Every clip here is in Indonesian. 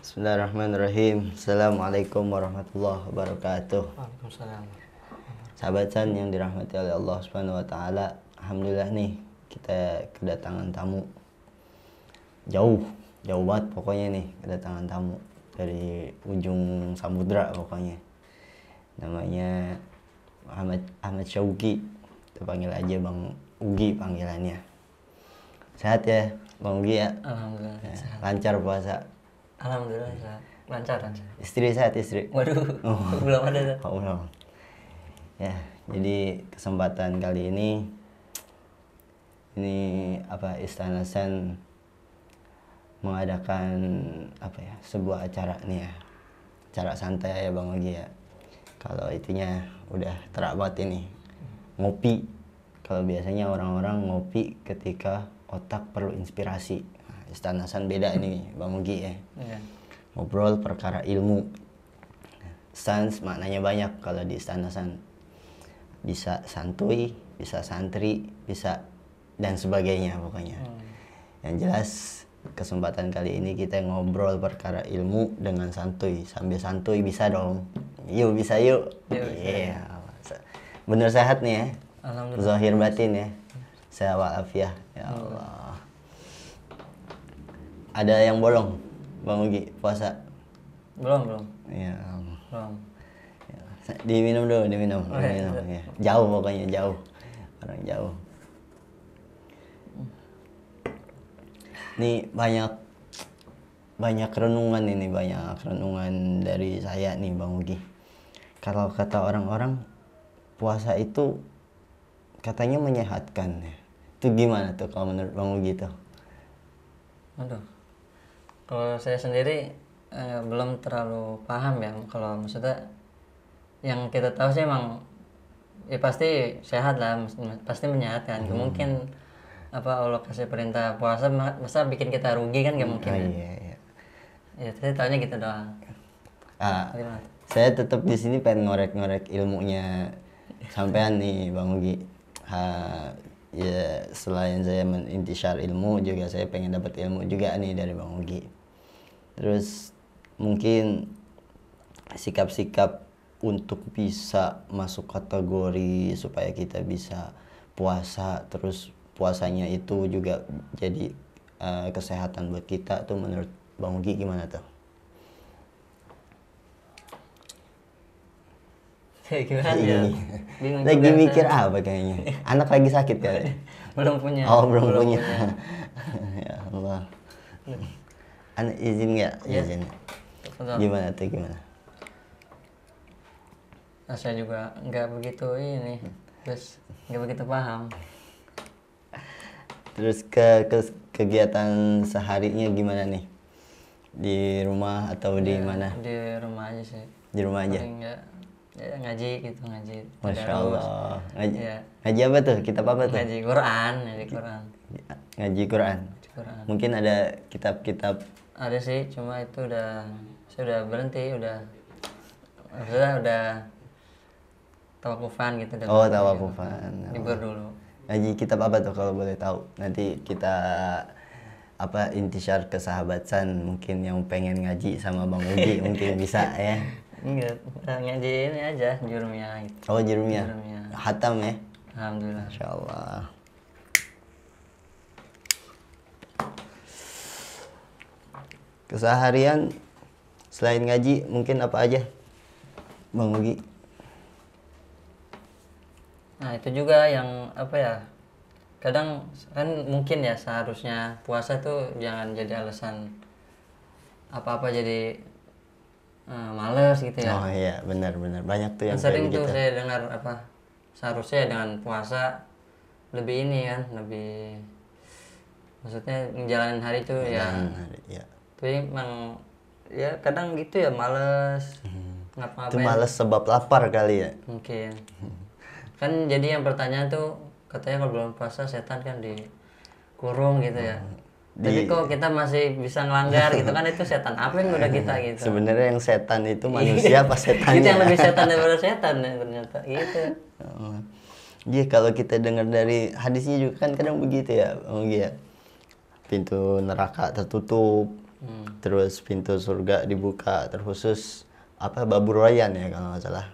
Bismillahirrahmanirrahim. Assalamualaikum warahmatullahi wabarakatuh. Waalaikumsalam. Sahabat San yang dirahmati oleh Allah Subhanahu wa taala. Alhamdulillah nih kita kedatangan tamu. Jauh banget pokoknya nih kedatangan tamu dari ujung samudra pokoknya. Namanya Ahmad Syauqi. Kita panggil aja Bang Ugi panggilannya. Sehat ya Bang Ugi ya? Alhamdulillah. Ya, Sehat. lancar puasa. Alhamdulillah sehat. Lancar. Istri sehat istri? Waduh, belum ada. Oh, belum. Ya, jadi kesempatan kali ini Istana San mengadakan sebuah acara nih ya. Acara santai ya Bang Ogi ya. Kalau itunya udah terabat ini. Ngopi. Kalau biasanya orang-orang ngopi ketika otak perlu inspirasi. Nah, Istana San beda ini Bang Ogi ya. Iya. Ngobrol perkara ilmu. Sans maknanya banyak kalau di Istana San. Bisa santuy, bisa santri, bisa dan sebagainya pokoknya. Yang jelas kesempatan kali ini kita ngobrol perkara ilmu dengan santuy. Sambil santuy bisa dong. Yuk bisa yuk. Iya. Bener sehat nih ya. Alhamdulillah. Zahir batin ya. Sehat walafiat. Ya Allah. Ada yang bolong Bang Ugi puasa? Belum. Ya. Belum. Diminum dulu, diminum. Oh, iya. Ya. Jauh pokoknya, jauh. Orang jauh. Nih banyak renungan ini, banyak renungan dari saya nih Bang Ugi. Kalau kata orang-orang puasa itu katanya menyehatkan ya. Itu gimana tuh kalau menurut Bang Ugi tuh? Aduh. Kalau saya sendiri belum terlalu paham ya. Kalau maksudnya yang kita tahu sih emang ya pasti sehat lah, pasti menyehatkan. Mungkin Allah kasih perintah puasa masa bikin kita rugi kan, nggak mungkin. Iya. Ya saya tahunya gitu doang. Gimana? Saya tetap di sini pengen ngorek-ngorek ilmunya sampean nih Bang Ugi. Ya selain saya menintisar ilmu juga saya pengen dapat ilmu juga nih dari Bang Ugi. Terus mungkin sikap-sikap untuk bisa masuk kategori supaya kita bisa puasa, terus puasanya itu juga jadi kesehatan buat kita tuh menurut Bang Ugi gimana tuh? Gimana ya? Bingung Lagi juga mikir saya. apa kayaknya? Anak lagi sakit kali? Belum punya. Oh belum punya. Ya Allah. Anak izin nggak? Iya. Izin. Betul. Gimana tuh gimana? Nah, saya juga nggak begitu ini, terus nggak begitu paham. Terus ke kegiatan seharinya gimana nih? Di rumah atau di Ya, mana? di rumah aja sih. Di rumah aja. Paling nggak ya, ngaji gitu, ngaji. Masya tadarus. Allah. Ngaji, Iya. ngaji apa tuh? Kitab apa tuh? Ngaji Quran, ngaji Quran. Ngaji Quran. Ngaji Quran. Mungkin ada kitab-kitab. Ada sih, cuma itu saya udah berhenti, udah tawakufan gitu. Oh tawakufan. Libur dulu. Ngaji kitab apa tuh kalau boleh tahu? Nanti kita intisar ke sahabat San mungkin yang pengen ngaji sama Bang Ugi mungkin bisa ya. Enggak, ngaji ini aja jurumiyah gitu. Oh jurumiyah. Jurumiyah. Hatam ya. Alhamdulillah. Masya Allah. Keseharian selain ngaji mungkin apa aja Bang Ugi? Nah itu juga yang kadang kan mungkin ya seharusnya puasa tuh jangan jadi alasan apa-apa jadi males gitu ya. Oh iya benar-benar banyak tuh yang Kan sering kayak tuh gitu. saya dengar seharusnya dengan puasa lebih ini kan, lebih maksudnya ngejalanin hari tuh ya. Ya. Tapi emang ya kadang gitu ya males Itu ngapa-ngapain. males sebab lapar kali ya. Mungkin. Kan jadi yang pertanyaan tuh katanya kalau belum puasa setan kan dikurung gitu ya. Tapi kok kita masih bisa ngelanggar gitu kan, itu setan apa yang udah kita gitu. Sebenarnya yang setan itu manusia apa setannya? Itu yang lebih setan daripada setan ya ternyata gitu. Iya kalau kita dengar dari hadisnya juga kan kadang begitu ya, ya. Pintu neraka tertutup, Terus pintu surga dibuka terkhusus apa Babur Rayyan ya kalau nggak salah.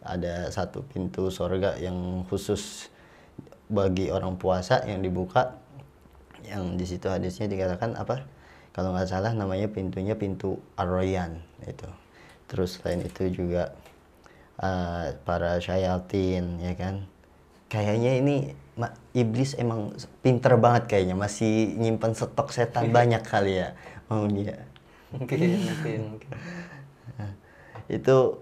Ada satu pintu surga yang khusus bagi orang puasa yang dibuka, yang di situ hadisnya dikatakan apa, kalau nggak salah namanya pintunya pintu Ar-Rayyan itu. Terus selain itu juga para syayatin ya kan, kayaknya ini iblis emang pinter banget kayaknya, masih nyimpan stok setan banyak kali ya dia. Mungkin. Itu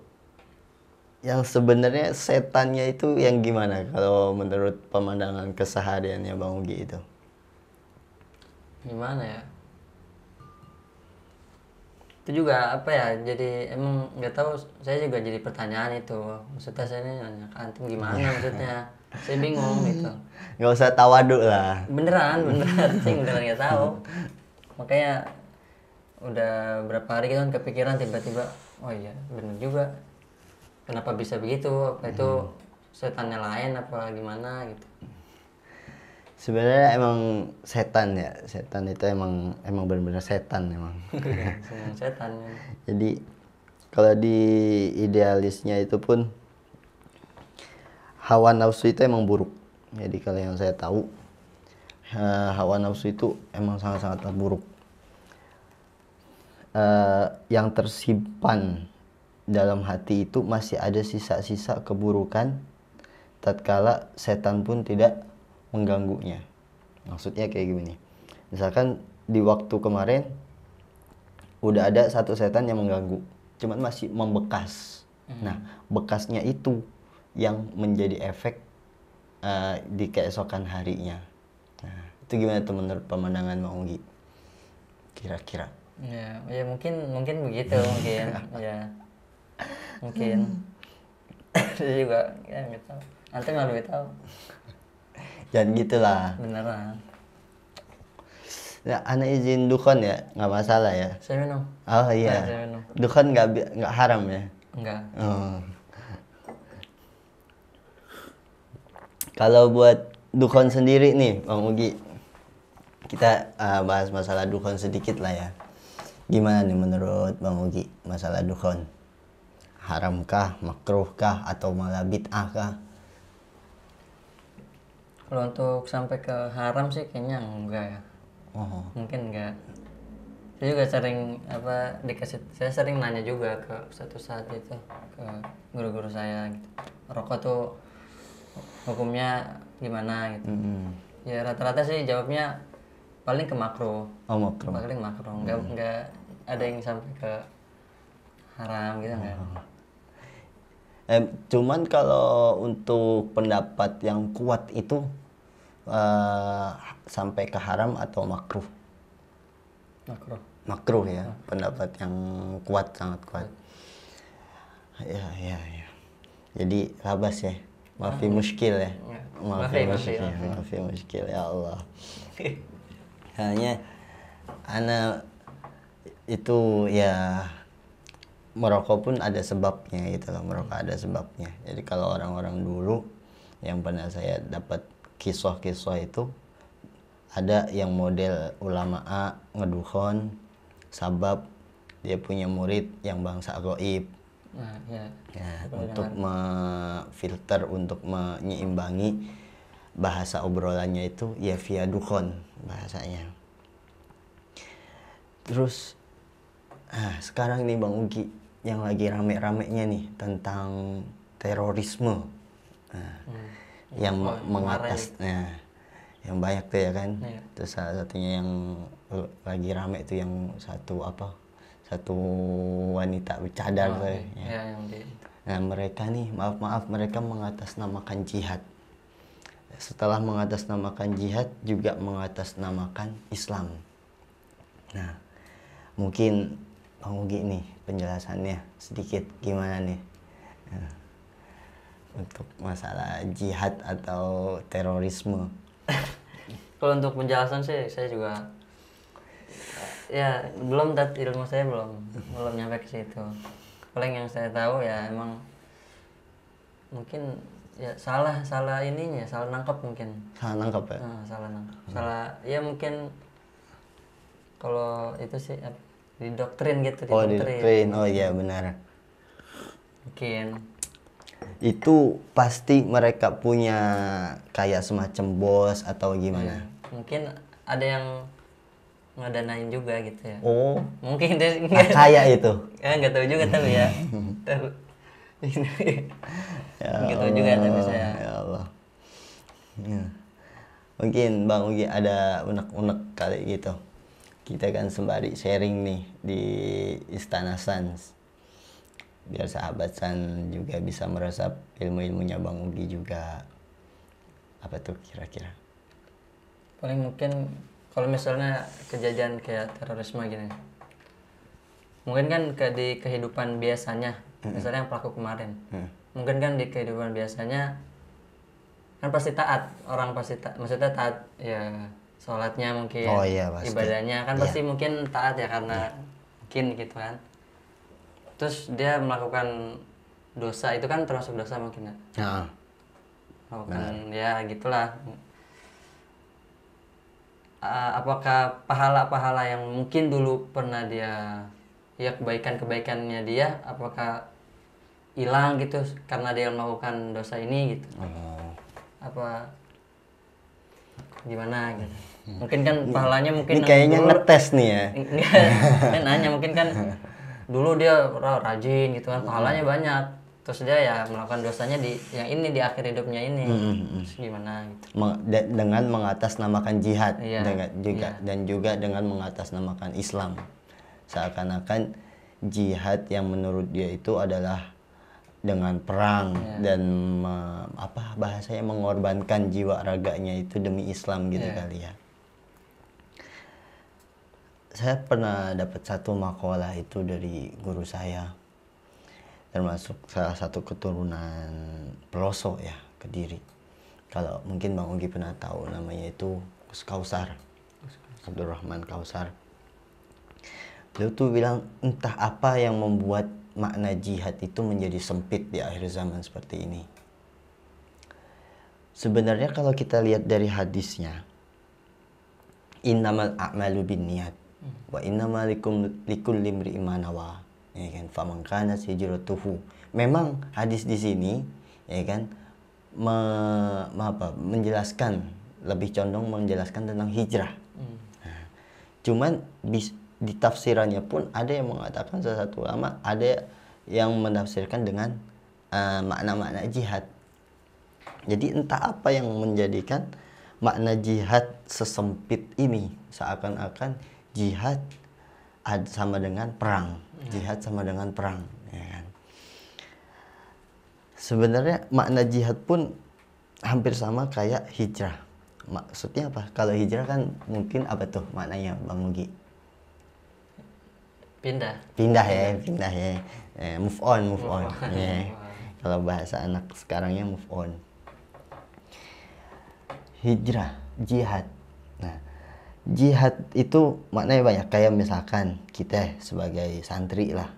yang sebenarnya setannya itu yang gimana kalau menurut pemandangan kesehariannya Bang Ugi itu? Gimana ya? Itu juga apa ya? Jadi emang nggak tahu. Saya juga jadi pertanyaan itu. Maksudnya saya ini nanya ke antum gimana maksudnya? Saya bingung gitu. Nggak usah tawaduk lah. Beneran. Saya beneran nggak tahu. Makanya udah berapa hari gitu kan kepikiran tiba-tiba. Oh iya, bener juga. Kenapa bisa begitu? Apa itu setannya lain apa gimana gitu? Sebenarnya emang setan ya, setan itu emang benar-benar setan emang. Senang setan ya. Jadi kalau di idealisnya itu pun hawa nafsu itu emang buruk. Jadi kalau yang saya tahu hawa nafsu itu emang sangat-sangat buruk. Yang tersimpan dalam hati itu masih ada sisa-sisa keburukan tatkala setan pun tidak mengganggunya. Maksudnya kayak gini, misalkan di waktu kemarin udah ada satu setan yang mengganggu, cuman masih membekas. Nah, bekasnya itu yang menjadi efek di keesokan harinya. Nah, itu gimana tuh menurut pemandangan Mang Ugi? Kira-kira? Ya mungkin begitu mungkin ya mungkin. Saya juga ya nggak tahu. Nanti nggak lebih tahu. Jangan gitulah. Beneran. Nah, ana izin dukun ya, nggak masalah ya. Saya minum. Oh iya. Saya minum. Dukun nggak haram ya. Enggak. Oh. Kalau buat dukun sendiri nih, Bang Ugi, kita bahas masalah dukun sedikit lah ya. Gimana nih menurut Bang Ugi masalah dukun? Haramkah, makruhkah, atau malah bid'ah kah? Kalau untuk sampai ke haram sih kayaknya enggak ya. Oh. Mungkin enggak. Saya juga sering saya sering nanya juga ke satu saat itu ke guru-guru saya gitu. Rokok tuh hukumnya gimana gitu. Ya rata-rata sih jawabnya paling ke makruh. Oh, makruh. Paling makruh. Enggak ada yang sampai ke haram gitu enggak. Cuman kalau untuk pendapat yang kuat itu sampai ke haram atau makruh? Makruh. Makruh ya, pendapat yang kuat, sangat kuat. Ya. Jadi labas ya, maafi muskil ya. Maafi muskil ya Allah. Hanya anak itu ya, merokok pun ada sebabnya gitu loh, merokok ada sebabnya. Jadi kalau orang-orang dulu yang pernah saya dapat kisah-kisah itu, ada yang model ulama A ngedukhon sabab dia punya murid yang bangsa gaib. Nah, ya. Untuk memfilter, untuk menyeimbangi bahasa obrolannya itu ya via dukhon bahasanya. Terus sekarang nih Bang Ugi, yang lagi rame-ramenya nih tentang terorisme, yang mengatas, yang banyak tuh ya kan. Terus salah satunya yang lagi rame itu yang satu wanita bercadar Nah, mereka nih maaf mereka mengatasnamakan jihad. Setelah mengatasnamakan jihad juga mengatasnamakan Islam. Nah, mungkin Bang Ugi nih penjelasannya sedikit gimana nih untuk masalah jihad atau terorisme. Kalau untuk penjelasan sih saya juga ya ilmu saya belum nyampe ke situ. Paling yang saya tahu ya emang mungkin ya salah ininya, salah nangkap mungkin. Salah nangkap ya? Salah nangkap. Salah ya mungkin kalau itu sih didoktrin gitu, Oh, didoktrin. Oh iya benar. Mungkin Itu pasti mereka punya kayak semacam bos atau gimana? mungkin ada yang ngedanain juga gitu ya. Oh, Mungkin dia kaya itu. ya nggak tahu juga tapi ya. Ya Nggak tahu juga tapi saya. Ya Allah. Ya. Mungkin Bang Ugi ada unek-unek kali gitu. Kita kan sembari sharing nih di Istana Sans. Biar sahabat San juga bisa meresap ilmu-ilmunya Bang Ugi juga. Apa tuh kira-kira? Paling mungkin kalau misalnya kejadian kayak terorisme gini, mungkin kan di kehidupan biasanya, misalnya yang pelaku kemarin, mungkin kan di kehidupan biasanya kan pasti taat, orang pasti maksudnya taat ya, sholatnya mungkin, Oh iya, pasti. ibadahnya kan Iya. pasti mungkin taat ya karena mungkin gitu kan. Terus dia melakukan dosa, itu kan termasuk dosa mungkin ya. Nah, Melakukan ya gitulah. Apakah pahala-pahala yang mungkin dulu pernah dia, ya kebaikan-kebaikannya dia, apakah hilang gitu karena dia melakukan dosa ini gitu? Apa gimana gitu? Mungkin kan pahalanya mungkin ini kayaknya dulu, ngetes nih ya. enggak, kan nanya mungkin kan dulu dia rajin gitu kan, pahalanya banyak. Terus dia ya melakukan dosanya di yang ini di akhir hidupnya ini. Terus gimana gitu? Dengan mengatasnamakan jihad, Iya, dan juga dengan mengatasnamakan Islam, seakan-akan jihad yang menurut dia itu adalah dengan perang dan bahasanya mengorbankan jiwa raganya itu demi Islam gitu kali ya. Saya pernah dapat satu makalah itu dari guru saya, termasuk salah satu keturunan pelosok ya, Kediri. Kalau mungkin Bang Ugi pernah tahu, namanya itu Gus Kausar, Abdurrahman Kausar. Beliau tuh bilang entah apa yang membuat makna jihad itu menjadi sempit di akhir zaman seperti ini. Sebenarnya kalau kita lihat dari hadisnya, innamal a'malu binniyat wa innamal likulli imri'in ma nawa, ya kan, faman kana hijratuhu. Memang hadis di sini ya kan menjelaskan, lebih condong menjelaskan tentang hijrah. Nah, cuman di tafsirannya pun ada yang mengatakan, salah satu ulama ada yang menafsirkan dengan makna-makna jihad. Jadi entah apa yang menjadikan makna jihad sesempit ini, seakan-akan jihad sama dengan perang, jihad sama dengan perang, ya kan. Sebenarnya makna jihad pun hampir sama kayak hijrah. Maksudnya apa? Kalau hijrah kan mungkin apa tuh maknanya Bang Mugi? Pindah ya. Move on. Ya. Kalau bahasa anak sekarangnya move on. Hijrah, jihad. Nah, jihad itu maknanya banyak. Kayak misalkan kita sebagai santri lah,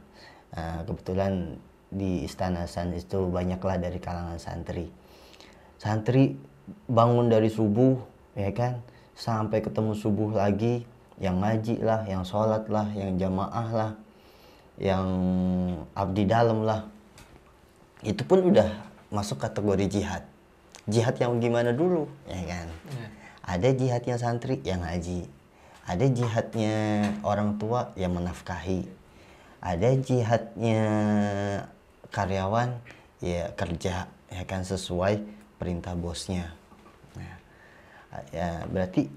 kebetulan di Istana Sans itu banyaklah dari kalangan santri. Santri bangun dari subuh, ya kan, sampai ketemu subuh lagi, yang ngaji lah, yang sholat lah, yang jamaah lah, yang abdi dalam lah. Itu pun udah masuk kategori jihad. Jihad yang gimana dulu, ya kan? Ada jihadnya santri yang ngaji, ada jihadnya orang tua yang menafkahi, ada jihadnya karyawan ya kerja, ya kan, sesuai perintah bosnya. Nah, ya berarti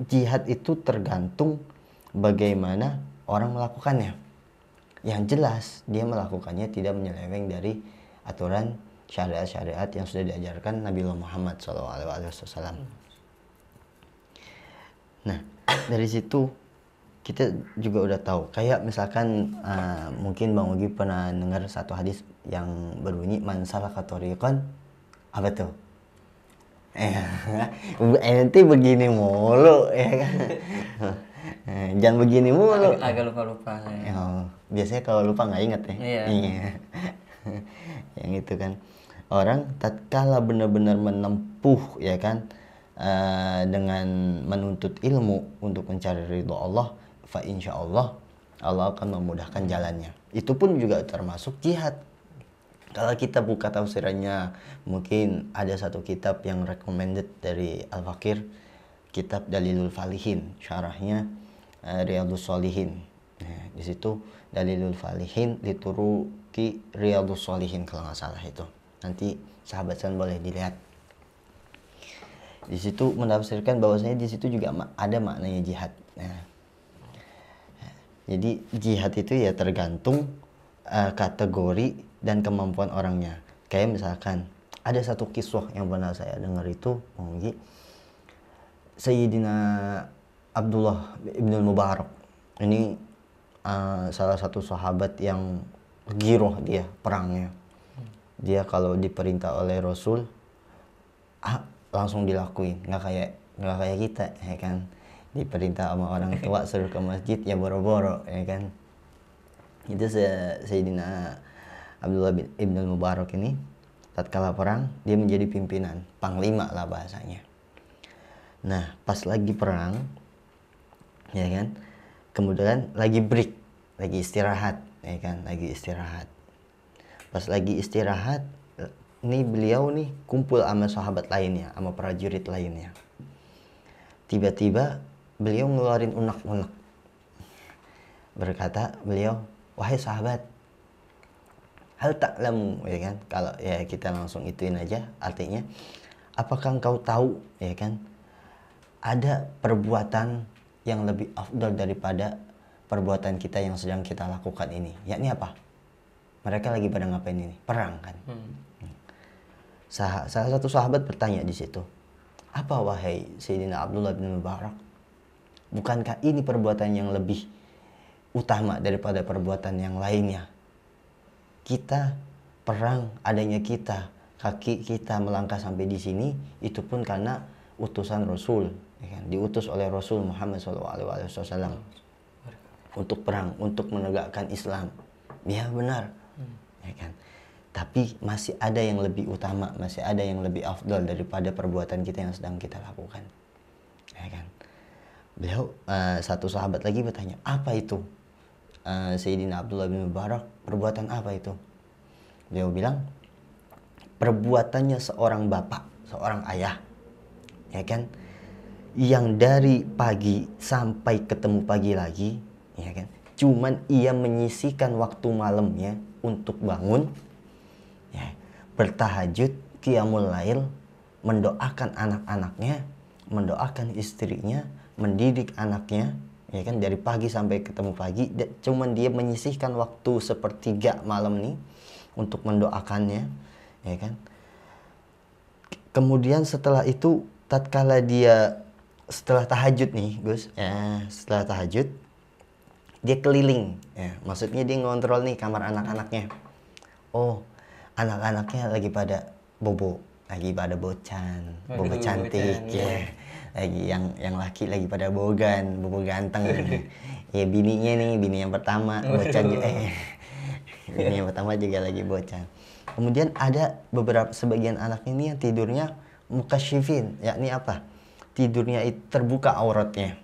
jihad itu tergantung bagaimana orang melakukannya. Yang jelas dia melakukannya tidak menyeleweng dari aturan syariat-syariat yang sudah diajarkan Nabi Muhammad SAW. Nah, dari situ kita juga udah tahu. Kayak misalkan mungkin Bang Ugi pernah dengar satu hadis yang berbunyi man salaka thoriqan, apa tuh? Nanti begini mulu, ya kan? Jangan begini mulu. Agak lupa-lupa. Biasanya kalau lupa nggak inget ya. Iya. Yang itu kan, orang tatkala benar-benar menempuh, ya kan, dengan menuntut ilmu untuk mencari ridho Allah, fa insya Allah Allah akan memudahkan jalannya. Itu pun juga termasuk jihad. Kalau kita buka tafsirannya, mungkin ada satu kitab yang recommended dari Al-Fakir, kitab Dalilul Falihin, syarahnya Riyadhus Shalihin. Nah, di situ Dalilul Falihin lituruki Riyadhus Shalihin kalau nggak salah itu. Nanti sahabat san boleh dilihat. Di situ menafsirkan bahwasanya di situ juga ada maknanya jihad. Nah, jadi jihad itu ya tergantung kategori dan kemampuan orangnya. Kayak misalkan ada satu kiswah yang pernah saya dengar itu, Sayyidina Abdullah ibn Mubarak. Ini salah satu sahabat yang giroh dia perangnya. Dia kalau diperintah oleh Rasul langsung dilakuin, nggak kayak kita ya kan, diperintah sama orang tua suruh ke masjid ya boro-boro ya kan. Itu Sayyidina Abdullah ibn Mubarak ini tatkala perang dia menjadi pimpinan, panglima lah bahasanya. Nah pas lagi perang ya kan, kemudian lagi break, lagi istirahat ya kan, lagi istirahat. Pas lagi istirahat ini beliau nih kumpul sama sahabat lainnya, sama prajurit lainnya. Tiba-tiba beliau ngeluarin unek-unek. Berkata beliau, wahai sahabat, hal ta'lamu, ya kan? Kalau ya kita langsung ituin aja artinya, apakah engkau tahu ya kan, ada perbuatan yang lebih afdal daripada perbuatan kita yang sedang kita lakukan ini? Yakni apa? Mereka lagi pada ngapain ini? Perang kan? Salah satu sahabat bertanya di situ, apa wahai Sayyidina Abdullah bin Mubarak, bukankah ini perbuatan yang lebih utama daripada perbuatan yang lainnya? Kita perang, adanya kita, kaki kita melangkah sampai di sini, itu pun karena utusan Rasul, ya kan? Diutus oleh Rasul Muhammad SAW untuk perang, untuk menegakkan Islam. Ya benar, ya kan? Tapi masih ada yang lebih utama, masih ada yang lebih afdal daripada perbuatan kita yang sedang kita lakukan, ya kan? Beliau satu sahabat lagi bertanya, apa itu? Sayyidina Abdullah bin Mubarak, perbuatan apa itu? Beliau bilang, perbuatannya seorang bapak, seorang ayah, ya kan, yang dari pagi sampai ketemu pagi lagi, ya kan, cuman ia menyisihkan waktu malamnya untuk bangun, ya, bertahajud, qiyamul lail, mendoakan anak-anaknya, mendoakan istrinya, mendidik anaknya, ya kan, dari pagi sampai ketemu pagi, cuman dia menyisihkan waktu sepertiga malam nih untuk mendoakannya, ya kan. Kemudian setelah itu, tatkala dia setelah tahajud nih Gus, ya, setelah tahajud dia keliling, ya, maksudnya dia ngontrol nih kamar anak-anaknya. Oh, anak-anaknya lagi pada bobo, lagi pada bocan, bobo cantik, ya. Lagi yang laki lagi pada bogan, bobo ganteng. Ya bininya nih, bini yang pertama bocan juga, bini yang pertama juga lagi bocan. Kemudian ada sebagian anak ini yang tidurnya mukasyifin, yakni apa? Tidurnya itu terbuka auratnya.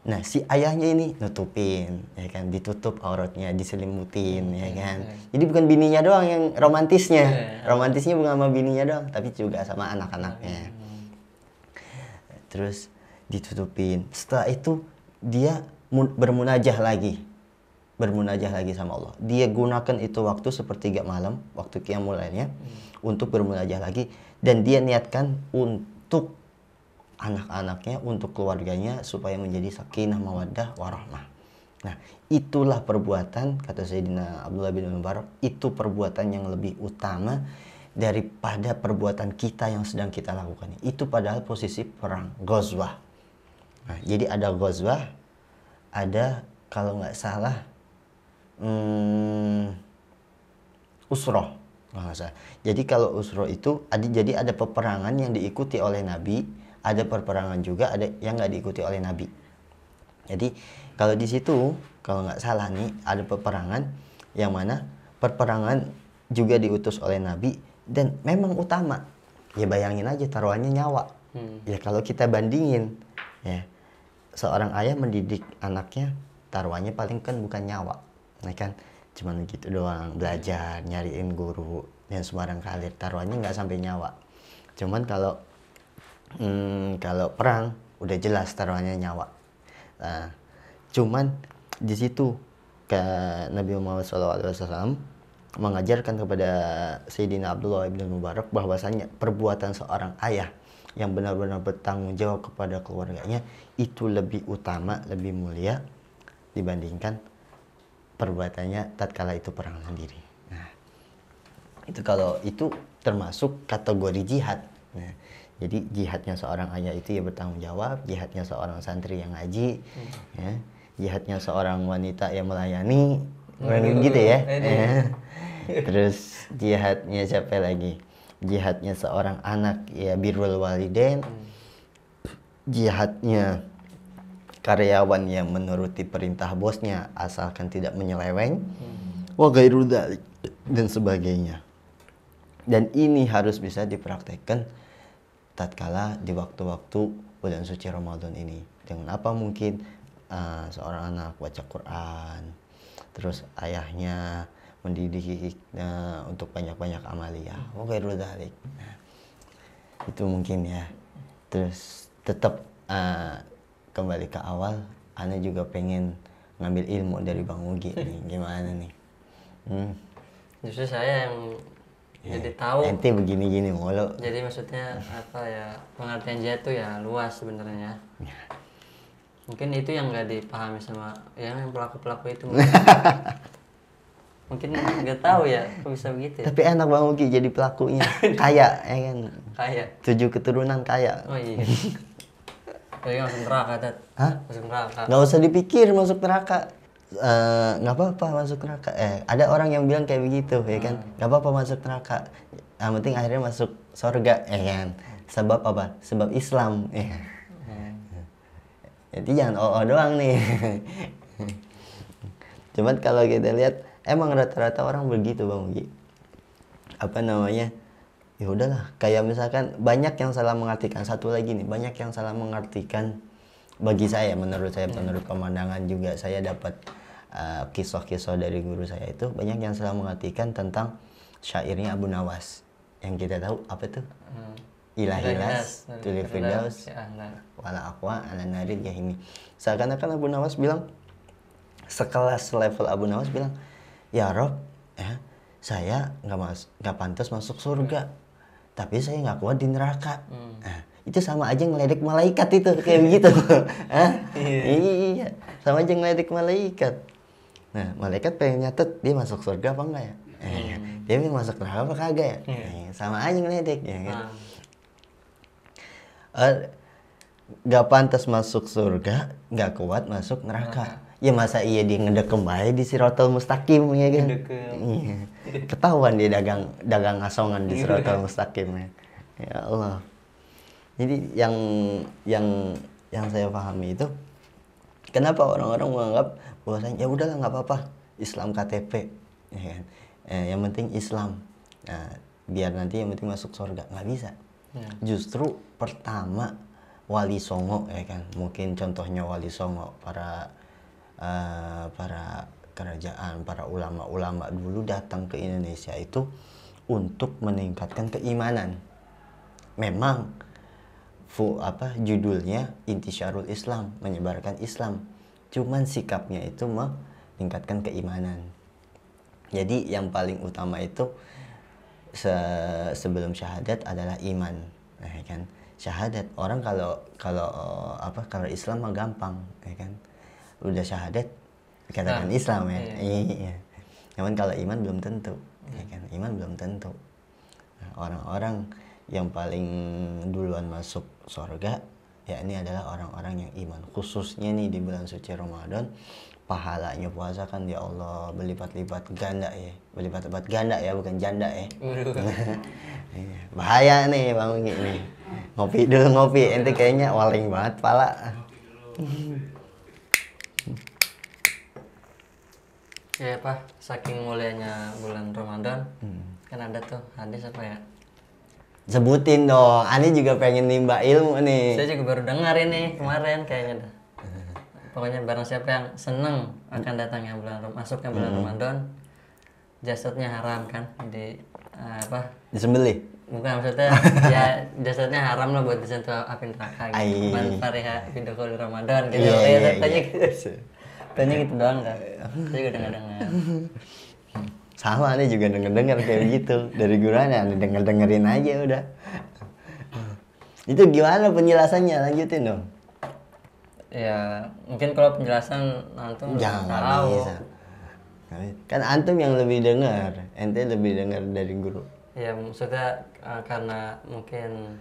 Nah, si ayahnya ini nutupin, ya kan, ditutup auratnya, diselimutin, ya kan. Jadi bukan bininya doang yang romantisnya, romantisnya bukan sama bininya doang, tapi juga sama anak-anaknya. Terus ditutupin. Setelah itu dia bermunajah lagi sama Allah. Dia gunakan itu waktu sepertiga malam, waktu qiyamul lailnya, untuk bermunajah lagi, dan dia niatkan untuk anak-anaknya, untuk keluarganya, supaya menjadi sakinah, mawaddah, warahmah. Nah, itulah perbuatan, kata Sayyidina Abdullah bin Mubarak, itu perbuatan yang lebih utama daripada perbuatan kita yang sedang kita lakukan. Itu padahal posisi perang, ghazwah. Nah, jadi ada ghazwah, ada kalau nggak salah usroh. Jadi kalau usroh itu jadi ada peperangan yang diikuti oleh Nabi, ada peperangan juga ada yang nggak diikuti oleh Nabi. Jadi kalau di situ kalau nggak salah nih ada peperangan yang mana peperangan juga diutus oleh Nabi dan memang utama. Ya bayangin aja taruhannya nyawa. Ya kalau kita bandingin, ya seorang ayah mendidik anaknya taruhannya paling kan bukan nyawa, ya kan, cuman gitu doang, belajar, nyariin guru dan sembarang kalir, taruhannya nggak sampai nyawa. Cuman kalau kalau perang udah jelas taruhannya nyawa. Nah, cuman di situ ke Nabi Muhammad SAW mengajarkan kepada Sayyidina Abdullah ibn Mubarak bahwasanya perbuatan seorang ayah yang benar-benar bertanggung jawab kepada keluarganya itu lebih utama, lebih mulia dibandingkan perbuatannya tatkala itu perang sendiri. Nah, itu kalau itu termasuk kategori jihad. Nah, jadi jihadnya seorang ayah itu ya bertanggung jawab, jihadnya seorang santri yang ngaji, ya, jihadnya seorang wanita yang melayani, gitu ya. Terus jihadnya siapa lagi? Jihadnya seorang anak ya birrul walidain. Jihadnya karyawan yang menuruti perintah bosnya asalkan tidak menyeleweng. Wa ghairu dzalik dan sebagainya. Dan ini harus bisa dipraktekkan tatkala di waktu-waktu bulan suci Ramadan ini. Dengan apa mungkin seorang anak baca Quran, terus ayahnya mendidiknya untuk banyak-banyak amaliyah. Oke, dulu dalik. Nah, itu mungkin ya. Terus tetap kembali ke awal, Ana juga pengen ngambil ilmu dari Bang Ugi nih. Gimana nih? Justru saya yang jadi tahu. Ente begini-gini mulu. Jadi maksudnya apa ya, pengertian jihad itu ya luas sebenarnya. Mungkin itu yang nggak dipahami sama yang pelaku-pelaku itu. Mungkin nggak tahu ya, kok bisa begitu ya. Tapi enak Bang Ugi jadi pelakunya. Kaya, ya kan? Kaya. 7 keturunan kaya. Oh iya. Jadi masuk neraka, Tat. Hah? Masuk neraka. Nggak usah dipikir masuk neraka. Nggak apa-apa masuk neraka. Ada orang yang bilang kayak begitu, ya kan? Nggak apa-apa masuk neraka. Yang penting akhirnya masuk surga, ya kan? Sebab apa? Sebab Islam. Ya. Jadi jangan doang nih. Cuman kalau kita lihat emang rata-rata orang begitu Bang Ugi. Apa namanya? Ya udahlah, kayak misalkan banyak yang salah mengartikan. Satu lagi nih, banyak yang salah mengartikan bagi saya, menurut saya, menurut pemandangan juga saya dapat kisah-kisah dari guru saya itu banyak yang salah mengartikan tentang syairnya Abu Nawas. Yang kita tahu apa tuh? Ilahilas, tulil firdaus, wala aqwa ala narid ya ini. Seakan-akan Abu Nawas bilang, sekelas level Abu Nawas bilang, ya Rob, ya, saya nggak pantas masuk surga, tapi saya nggak kuat di neraka. Nah, itu sama aja ngeledek malaikat itu kayak begitu. Iya, sama aja ngeledek malaikat. Nah, malaikat pengen nyatet dia masuk surga apa enggak ya? Dia pengen masuk neraka apa kagak ya? Sama aja ngeledek ya kan. Gak pantas masuk surga, gak kuat masuk neraka. Ya masa iya dia ngedekem bae di Siratal Mustaqim ya kan? Iya. Ketahuan dia dagang ngasongan di Siratal Mustaqim ya. Ya Allah. Jadi yang saya pahami itu kenapa orang-orang menganggap bahwasanya ya udahlah nggak apa-apa Islam KTP ya kan. Yang penting Islam. Nah, biar nanti yang penting masuk surga, nggak bisa. Justru pertama Wali Songo ya kan, mungkin contohnya Wali Songo, para kerajaan, para ulama-ulama dulu datang ke Indonesia itu untuk meningkatkan keimanan. Memang judulnya Intisyarul Islam, menyebarkan Islam. Cuman sikapnya itu meningkatkan keimanan. Jadi yang paling utama itu sebelum syahadat adalah iman, ya kan? Syahadat orang kalau Islam mah gampang, ya kan? Udah syahadat dikatakan Islam ya. Iya. Namun kalau iman belum tentu, ya kan? Iman belum tentu. Nah, orang-orang yang paling duluan masuk surga ya ini adalah orang-orang yang iman, khususnya nih di bulan suci Ramadan. Pahalanya puasa kan ya Allah berlipat-lipat ganda ya, berlipat-lipat ganda ya, bukan janda ya. Bahaya nih Bang Ugi nih. Ngopi dulu, ngopi, ente kayaknya waling banget pala. Ya Pak, saking mulianya bulan Ramadan, kan ada tuh hadis apa ya? Sebutin dong, Ani juga pengen nimba ilmu nih. Saya juga baru dengar ini kemarin kayaknya dah. pokoknya barang siapa yang senang akan datangnya masuknya bulan Ramadan, jasadnya haram kan di apa? Disembelih. Bukan, maksudnya ya jasadnya haram lah buat disentuh api neraka gitu. Man fariha bidukhul Ramadan gitu. Tanya gitu. Tanya gitu doang kan. Saya juga dengar-dengar. Sama nih juga denger kayak gitu dari gurunya, dengerin aja udah. Itu gimana penjelasannya, lanjutin dong. Ya mungkin kalau penjelasan antum Jangan tahu. bisa. Kan antum yang lebih dengar, ente lebih dengar dari guru. Ya maksudnya karena mungkin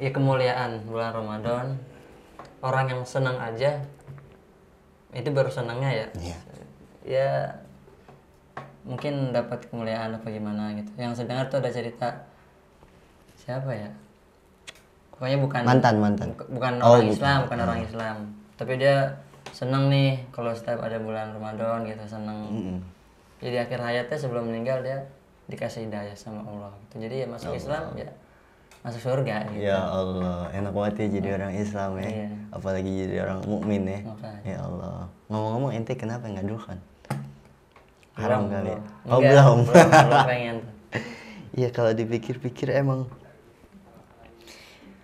ya kemuliaan bulan Ramadan, orang yang senang aja itu baru senangnya ya. Iya. Ya mungkin dapat kemuliaan apa gimana gitu. Yang saya dengar tuh ada cerita siapa ya? Pokoknya bukan bukan orang Islam, bukan orang Islam. Tapi dia senang nih kalau setiap ada bulan Ramadan gitu, senang. Jadi akhir hayatnya sebelum meninggal dia dikasih hidayah sama Allah gitu. Jadi ya masuk Islam ya masuk surga gitu. Ya Allah, enak banget ya jadi orang Islam ya. Iya. Apalagi jadi orang mukmin ya. Makanya. Ya Allah. Ngomong-ngomong ente kenapa nggak duhan? Haram kali. Belum. Oh, belum. Belum pengen tuh. Iya, kalau dipikir-pikir emang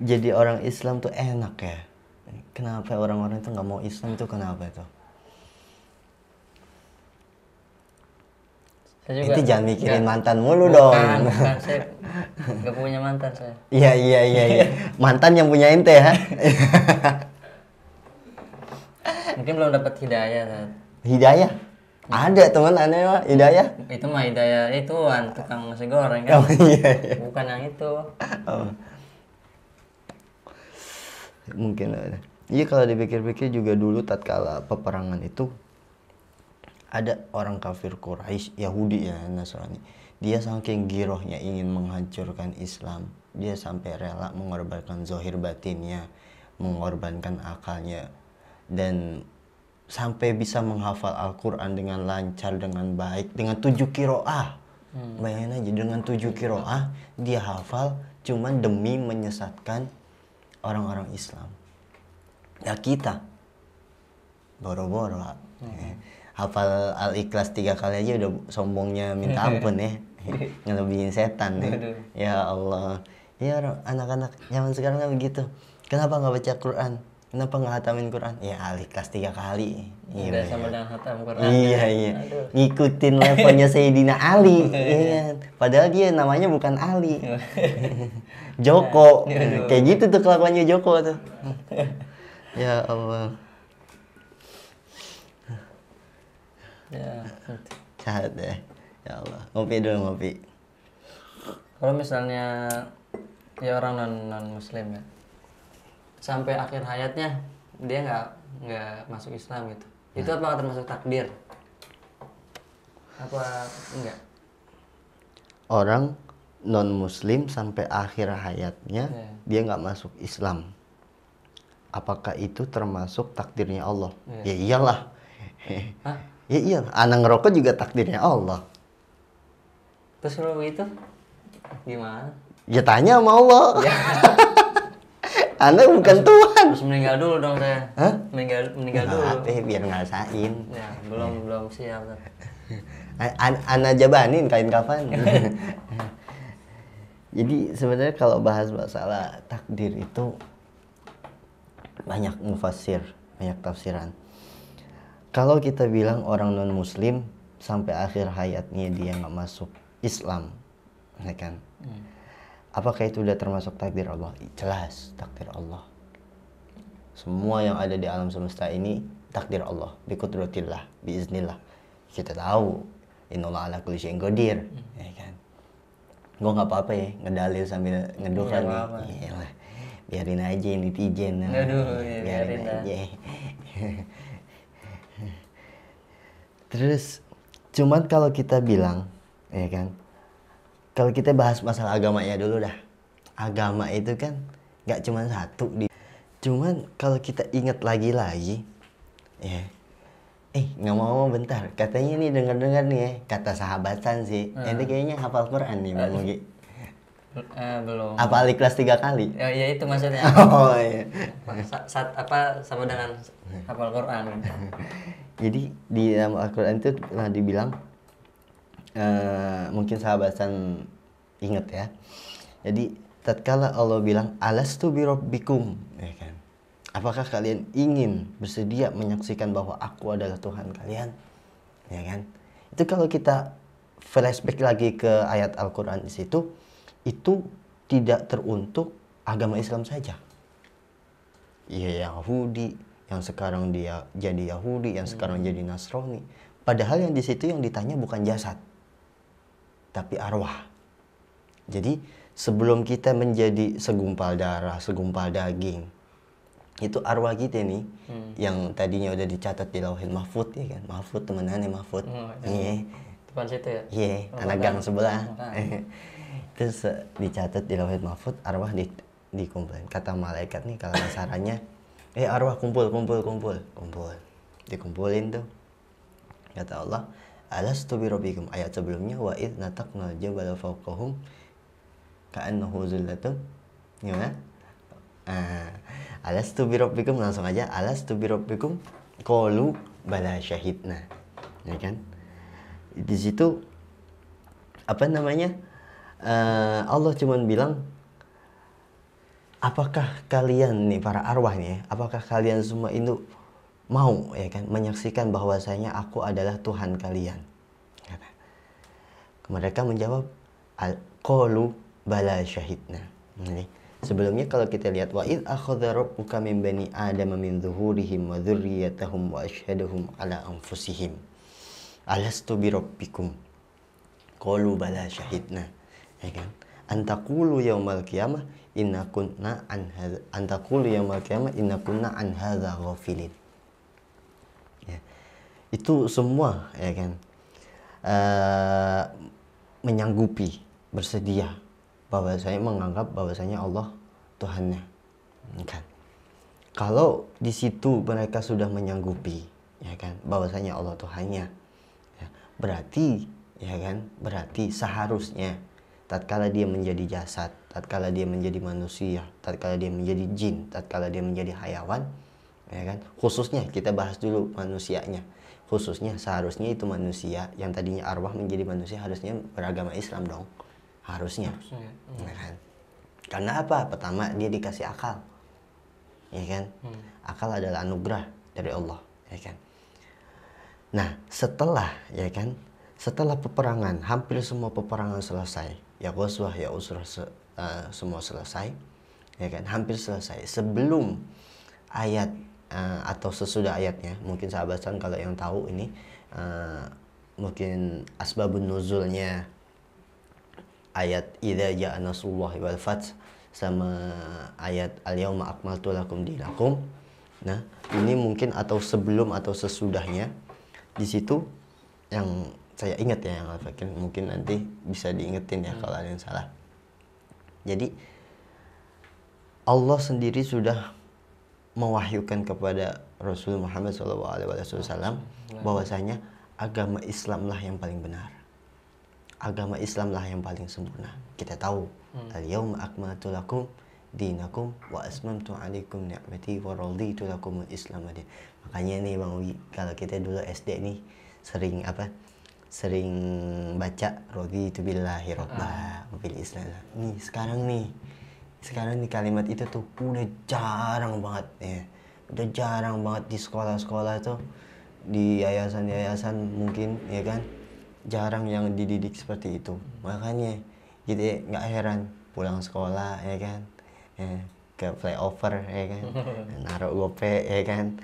jadi orang Islam tuh enak ya. Kenapa orang-orang itu nggak mau Islam itu, kenapa itu? Saya juga Itu jangan mikirin mantan mulu bukan, dong. Bukan, saya nggak punya mantan saya. Iya. Mantan yang punya ente ya. Mungkin belum dapat hidayah. Tat. Hidayah. Ada teman aneh mah hidayah. Itu mah hidayah ituan tukang nasi goreng kan. Oh, iya. Bukan yang itu. Oh. Mungkin ada. Iya, kalau dipikir-pikir juga dulu tatkala peperangan itu ada orang kafir Quraisy, Yahudi ya, Nasrani. Dia saking girohnya ingin menghancurkan Islam, dia sampai rela mengorbankan zahir batinnya, mengorbankan akalnya, dan sampai bisa menghafal Al-Quran dengan lancar, dengan baik, dengan 7 qiraah. Bayangin aja, dengan 7 qiraah dia hafal cuman demi menyesatkan orang-orang Islam. Ya kita boro-boro hafal Al-Ikhlas 3 kali aja udah sombongnya minta ampun ya. Ngelebihin setan ya. Ya Allah. Ya anak-anak zaman sekarang kan begitu. Kenapa nggak baca Quran? Kenapa nggak hatamin Quran? Ya Al-Ikhlas 3 kali. Udah sama dengan hatam Quran. Iya. Aduh. Ngikutin levelnya Sayyidina Ali. Iya. Padahal dia namanya bukan Ali. Joko. Kayak gitu tuh kelakuannya Joko tuh. Ya Allah. Ya. Jahat deh. Ya Allah. Ngopi dulu, ngopi. Kalau misalnya ya orang non muslim ya, sampai akhir hayatnya dia nggak masuk Islam gitu. Itu apakah termasuk takdir? Apa enggak? Orang non muslim sampai akhir hayatnya dia nggak masuk Islam. Apakah itu termasuk takdirnya Allah? Ya iyalah. Hah? Ya iya, anak ngerokok juga takdirnya Allah. Terus kalau begitu gimana? Ya tanya sama Allah. Anda bukan Tuhan. Harus meninggal dulu dong saya. Hah? Meninggal dulu. Biar ngerasain. Ya, belum siap. Ana jabanin kain kafan. Jadi sebenarnya kalau bahas masalah takdir itu banyak mufassir, banyak tafsiran. Kalau kita bilang orang non muslim sampai akhir hayatnya dia nggak masuk Islam, ya kan? Apakah itu udah termasuk takdir Allah? Jelas takdir Allah. Semua yang ada di alam semesta ini takdir Allah, biqudratillah, biiznillah. Kita tahu innallaha ala kulli syai'in qadir, ya kan? Gua nggak apa-apa ya ngedalil sambil ngedukan nih. Iyalah. Biarin aja netizen. Aduh, biarin aja. Terus cuman kalau kita bilang, ya kan, kalau kita bahas masalah agamanya dulu dah. Agama itu kan gak cuma satu. Cuman kalau kita ingat lagi-lagi, ya, nggak mau bentar. Katanya nih dengar-dengar nih ya, kata sahabatan sih. Ente kayaknya hafal Quran nih Bang Mugi. Belum. Apa Al-Ikhlas 3 kali? Ya itu maksudnya. Oh iya. Sama dengan hafal Quran. Jadi di dalam Al-Quran itu pernah dibilang, mungkin sahabat San ingat ya. Jadi tatkala Allah bilang alastu birabbikum, ya kan? Apakah kalian ingin bersedia menyaksikan bahwa aku adalah Tuhan kalian? Ya kan? Itu kalau kita flashback lagi ke ayat Al-Quran di situ, itu tidak teruntuk agama Islam saja. Iya, Yahudi yang sekarang dia jadi Yahudi, yang sekarang jadi Nasrani. Padahal yang di situ yang ditanya bukan jasad, tapi arwah. Jadi sebelum kita menjadi segumpal darah, segumpal daging, itu arwah kita nih, yang tadinya udah dicatat di Lauhil Mahfud, ya kan? Mahfud temenannya Mahfud. Iya. Depan situ ya. Iya, anak gang sebelah. Terus dicatat di Lauhil Mahfud, arwah dikumpulin. Kata malaikat nih kalau sarannya, arwah kumpul. Dikumpulin tuh. Kata Allah, alastu birabbikum. Ayat sebelumnya, wa idz nataqnal jabala fawqahum ka'annahu zullatun. Gimana? Alastu birabbikum, langsung aja alastu birabbikum qalu bala syahidna. Ya kan? Di situ apa namanya? Allah cuman bilang, apakah kalian nih para arwah nih, apakah kalian semua itu mau, ya kan, menyaksikan bahwasanya aku adalah Tuhan kalian? Mereka menjawab, qalu bala syahidna. Sebelumnya kalau kita lihat, wa id akhadha rabbuka min bani adama min zuhurihim wa dzurriyyatahum wa asyhadahum ala anfusihim alastu birabbikum qalu bala syahidna. Ya kan? Antaqulu yaumal qiyamah inna kunna an hadza antaqulu yaumal qiyamah inna kunna an hadza ghafilin. Ya. Itu semua, ya kan, menyanggupi, bersedia bahwasanya menganggap bahwasanya Allah Tuhannya, kan? Kalau di situ mereka sudah menyanggupi, ya kan, bahwasanya Allah Tuhannya, ya, berarti, ya kan, berarti seharusnya tatkala dia menjadi jasad, tatkala dia menjadi manusia, tatkala dia menjadi jin, tatkala dia menjadi hayawan, ya kan, khususnya kita bahas dulu manusianya. Khususnya seharusnya itu manusia yang tadinya arwah menjadi manusia harusnya beragama Islam dong. Harusnya. Ya kan? Karena apa? Pertama, dia dikasih akal. Ya kan? Akal adalah anugerah dari Allah, ya kan? Nah, setelah, ya kan, setelah peperangan, hampir semua peperangan selesai. Ya Ghazwah, ya Usrah, semua selesai. Ya kan? Hampir selesai. Sebelum ayat atau sesudah ayatnya, mungkin sahabat San kalau yang tahu ini, mungkin asbabun nuzulnya ayat idza jaa nasrullahi wal fath sama ayat al-yauma akmaltu lakum dinakum. Nah, ini mungkin atau sebelum atau sesudahnya, di situ yang saya ingat ya, yang Al-Fakir mungkin nanti bisa diingetin ya kalau ada yang salah. Jadi Allah sendiri sudah mewahyukan kepada Rasul Muhammad SAW bahwasanya agama Islamlah yang paling benar, agama Islamlah yang paling sempurna. Kita tahu al-yauma akmaltu lakum dinakum wa asmamtu alaikum ni'mati wa raditu lakumul Islam madin. Makanya nih Bang Wi, kalau kita dulu SD nih sering baca raditu billahi robba wa bil Islam. Sekarang nih kalimat itu tuh udah jarang banget ya. Udah jarang banget di sekolah-sekolah tuh, di yayasan-yayasan mungkin, ya kan, jarang yang dididik seperti itu. Makanya gitu, nggak heran pulang sekolah, ya kan, ya, ke flyover, ya kan, naruh gope, ya kan,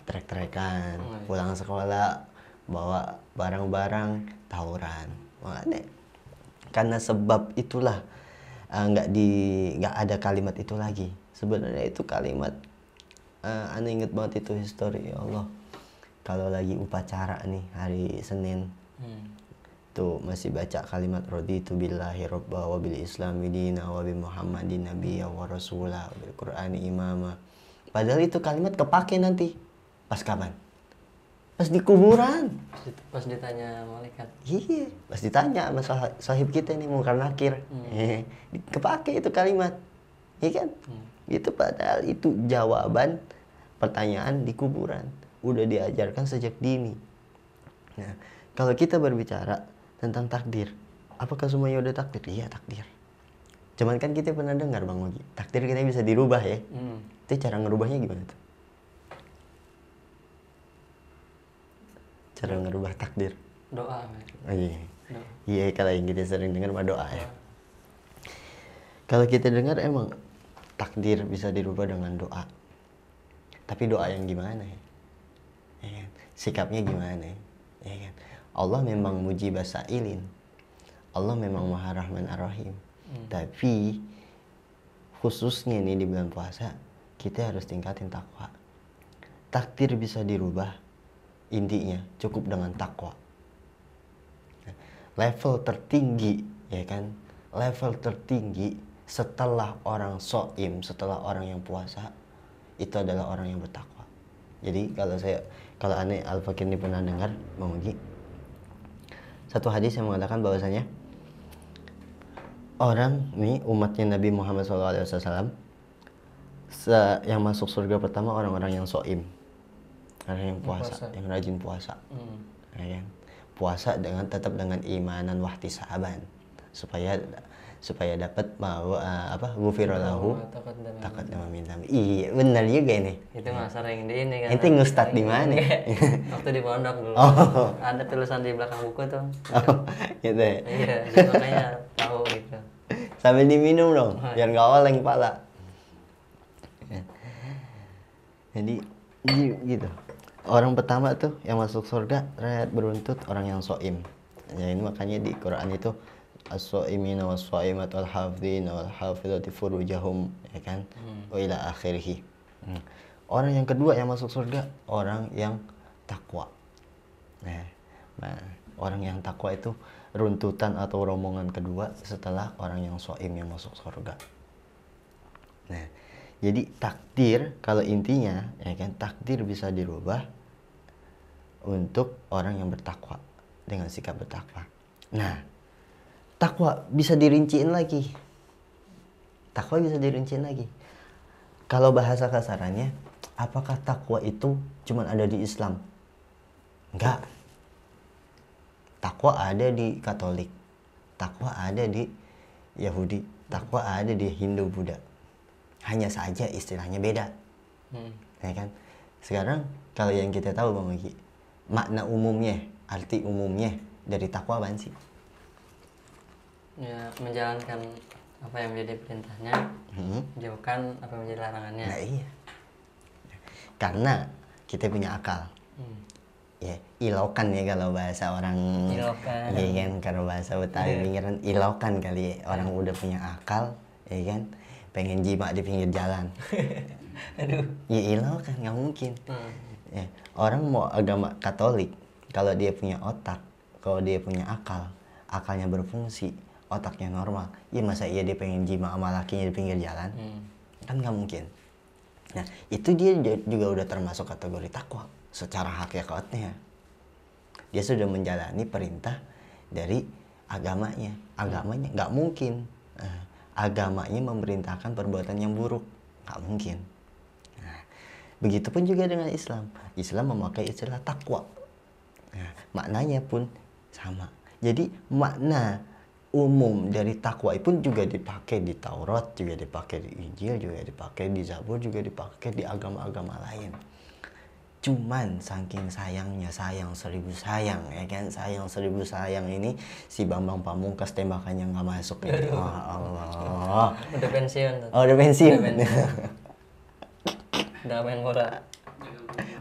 trek-trekan, pulang sekolah bawa barang-barang tawuran. Makanya karena sebab itulah nggak ada kalimat itu lagi. Sebenarnya itu kalimat, ane inget banget itu histori, ya Allah, kalau lagi upacara nih hari Senin tuh masih baca kalimat raditu billahi robba wa bil islami dina wa bi muhammadin nabiyya wa rasulah wa bil qur'ani imama. Padahal itu kalimat kepake nanti pas kapan? Pas di kuburan. Pas ditanya malaikat. Iya, pas ditanya sama sahib kita nih Munkar Nakir. Kepake itu kalimat. Iya kan? Itu padahal itu jawaban pertanyaan di kuburan. Udah diajarkan sejak dini. Nah, kalau kita berbicara tentang takdir, apakah semuanya udah takdir? Iya, takdir. Cuman kan kita pernah dengar Bang Mugi, takdir kita bisa dirubah ya. Itu cara ngerubahnya gimana tuh? Cara ngerubah takdir? Doa. Oh, iya. Doa. Iya, kalau yang kita sering dengar mah doa ya. Kalau kita dengar emang takdir bisa dirubah dengan doa. Tapi doa yang gimana ya? Ya kan? Sikapnya gimana ya? Ya kan? Allah memang mujibas sa'ilin. Allah memang Maha Rahman Ar-Rahim. Tapi khususnya nih di bulan puasa, kita harus tingkatin takwa. Takdir bisa dirubah, intinya cukup dengan takwa. Level tertinggi, ya kan? Level tertinggi setelah orang shaim, setelah orang yang puasa, itu adalah orang yang bertakwa. Jadi kalau aneh Al-Fakir ini pernah dengar Bang Uji, satu hadis yang mengatakan bahwasanya orang nih umatnya Nabi Muhammad SAW yang masuk surga pertama orang-orang yang shaim, orang yang puasa, yang rajin puasa, ya kan? Puasa tetap dengan imanan wahtisaban supaya dapat mau ghufirallahu taqaddama min dzambi. Iya, benar juga ini. Itu mah sering di ini kan. Itu ngustad di mana? Waktu di pondok dulu. Ada tulisan di belakang buku tuh. Gitu ya. Iya, jadi makanya tahu gitu. Sambil diminum dong, biar nggak oleng kepala. Jadi gitu. Orang pertama tuh yang masuk surga beruntut orang yang shaim. Ya ini makanya di Quran itu as-shaimina was-shaimat wal-hafidhina wal-hafidhati furujahum, ya kan? Wa ila akhirih. Orang yang kedua yang masuk surga orang yang takwa. Nah, orang yang takwa itu runtutan atau rombongan kedua setelah orang yang shaim yang masuk surga. Nah, jadi takdir kalau intinya, ya kan, takdir bisa dirubah untuk orang yang bertakwa dengan sikap bertakwa. Nah, takwa bisa dirinciin lagi. Takwa bisa dirinciin lagi. Kalau bahasa kasarannya, apakah takwa itu cuma ada di Islam? Enggak. Takwa ada di Katolik, takwa ada di Yahudi, takwa ada di Hindu, Buddha. Hanya saja istilahnya beda. Ya kan? Sekarang kalau yang kita tahu Bang Miki, makna umumnya, arti umumnya dari takwa apaan sih? Ya, menjalankan apa yang menjadi perintahnya, jauhkan apa yang menjadi larangannya. Nah iya. Karena kita punya akal. Ya, ilokan ya kalau bahasa orang. Ilokan. Iya kan, kalau bahasa Betawi pinggiran ilokan kali ya. Orang udah punya akal, ya kan, pengen jima di pinggir jalan. Aduh. Ya ilokan, nggak mungkin. Ya, orang mau agama Katolik, kalau dia punya otak, kalau dia punya akal, akalnya berfungsi, otaknya normal, ya masa iya dia pengen jima sama lakinya di pinggir jalan? Kan nggak mungkin. Nah, itu dia juga udah termasuk kategori takwa secara hakikatnya. Dia sudah menjalani perintah dari agamanya. Agamanya nggak mungkin. Agamanya memerintahkan perbuatan yang buruk, nggak mungkin. Nah, begitupun juga dengan Islam. Islam memakai istilah takwa. Nah, maknanya pun sama. Jadi makna umum dari takwa pun juga dipakai di Taurat, juga dipakai di Injil, juga dipakai di Zabur, juga dipakai di agama-agama lain. Cuman saking sayangnya, sayang seribu sayang, ya kan, sayang seribu sayang ini si Bambang Pamungkas tembakannya nggak masuk ya. Oh, Allah. Udah pensiun. Oh, udah pensiun. Udah main bola.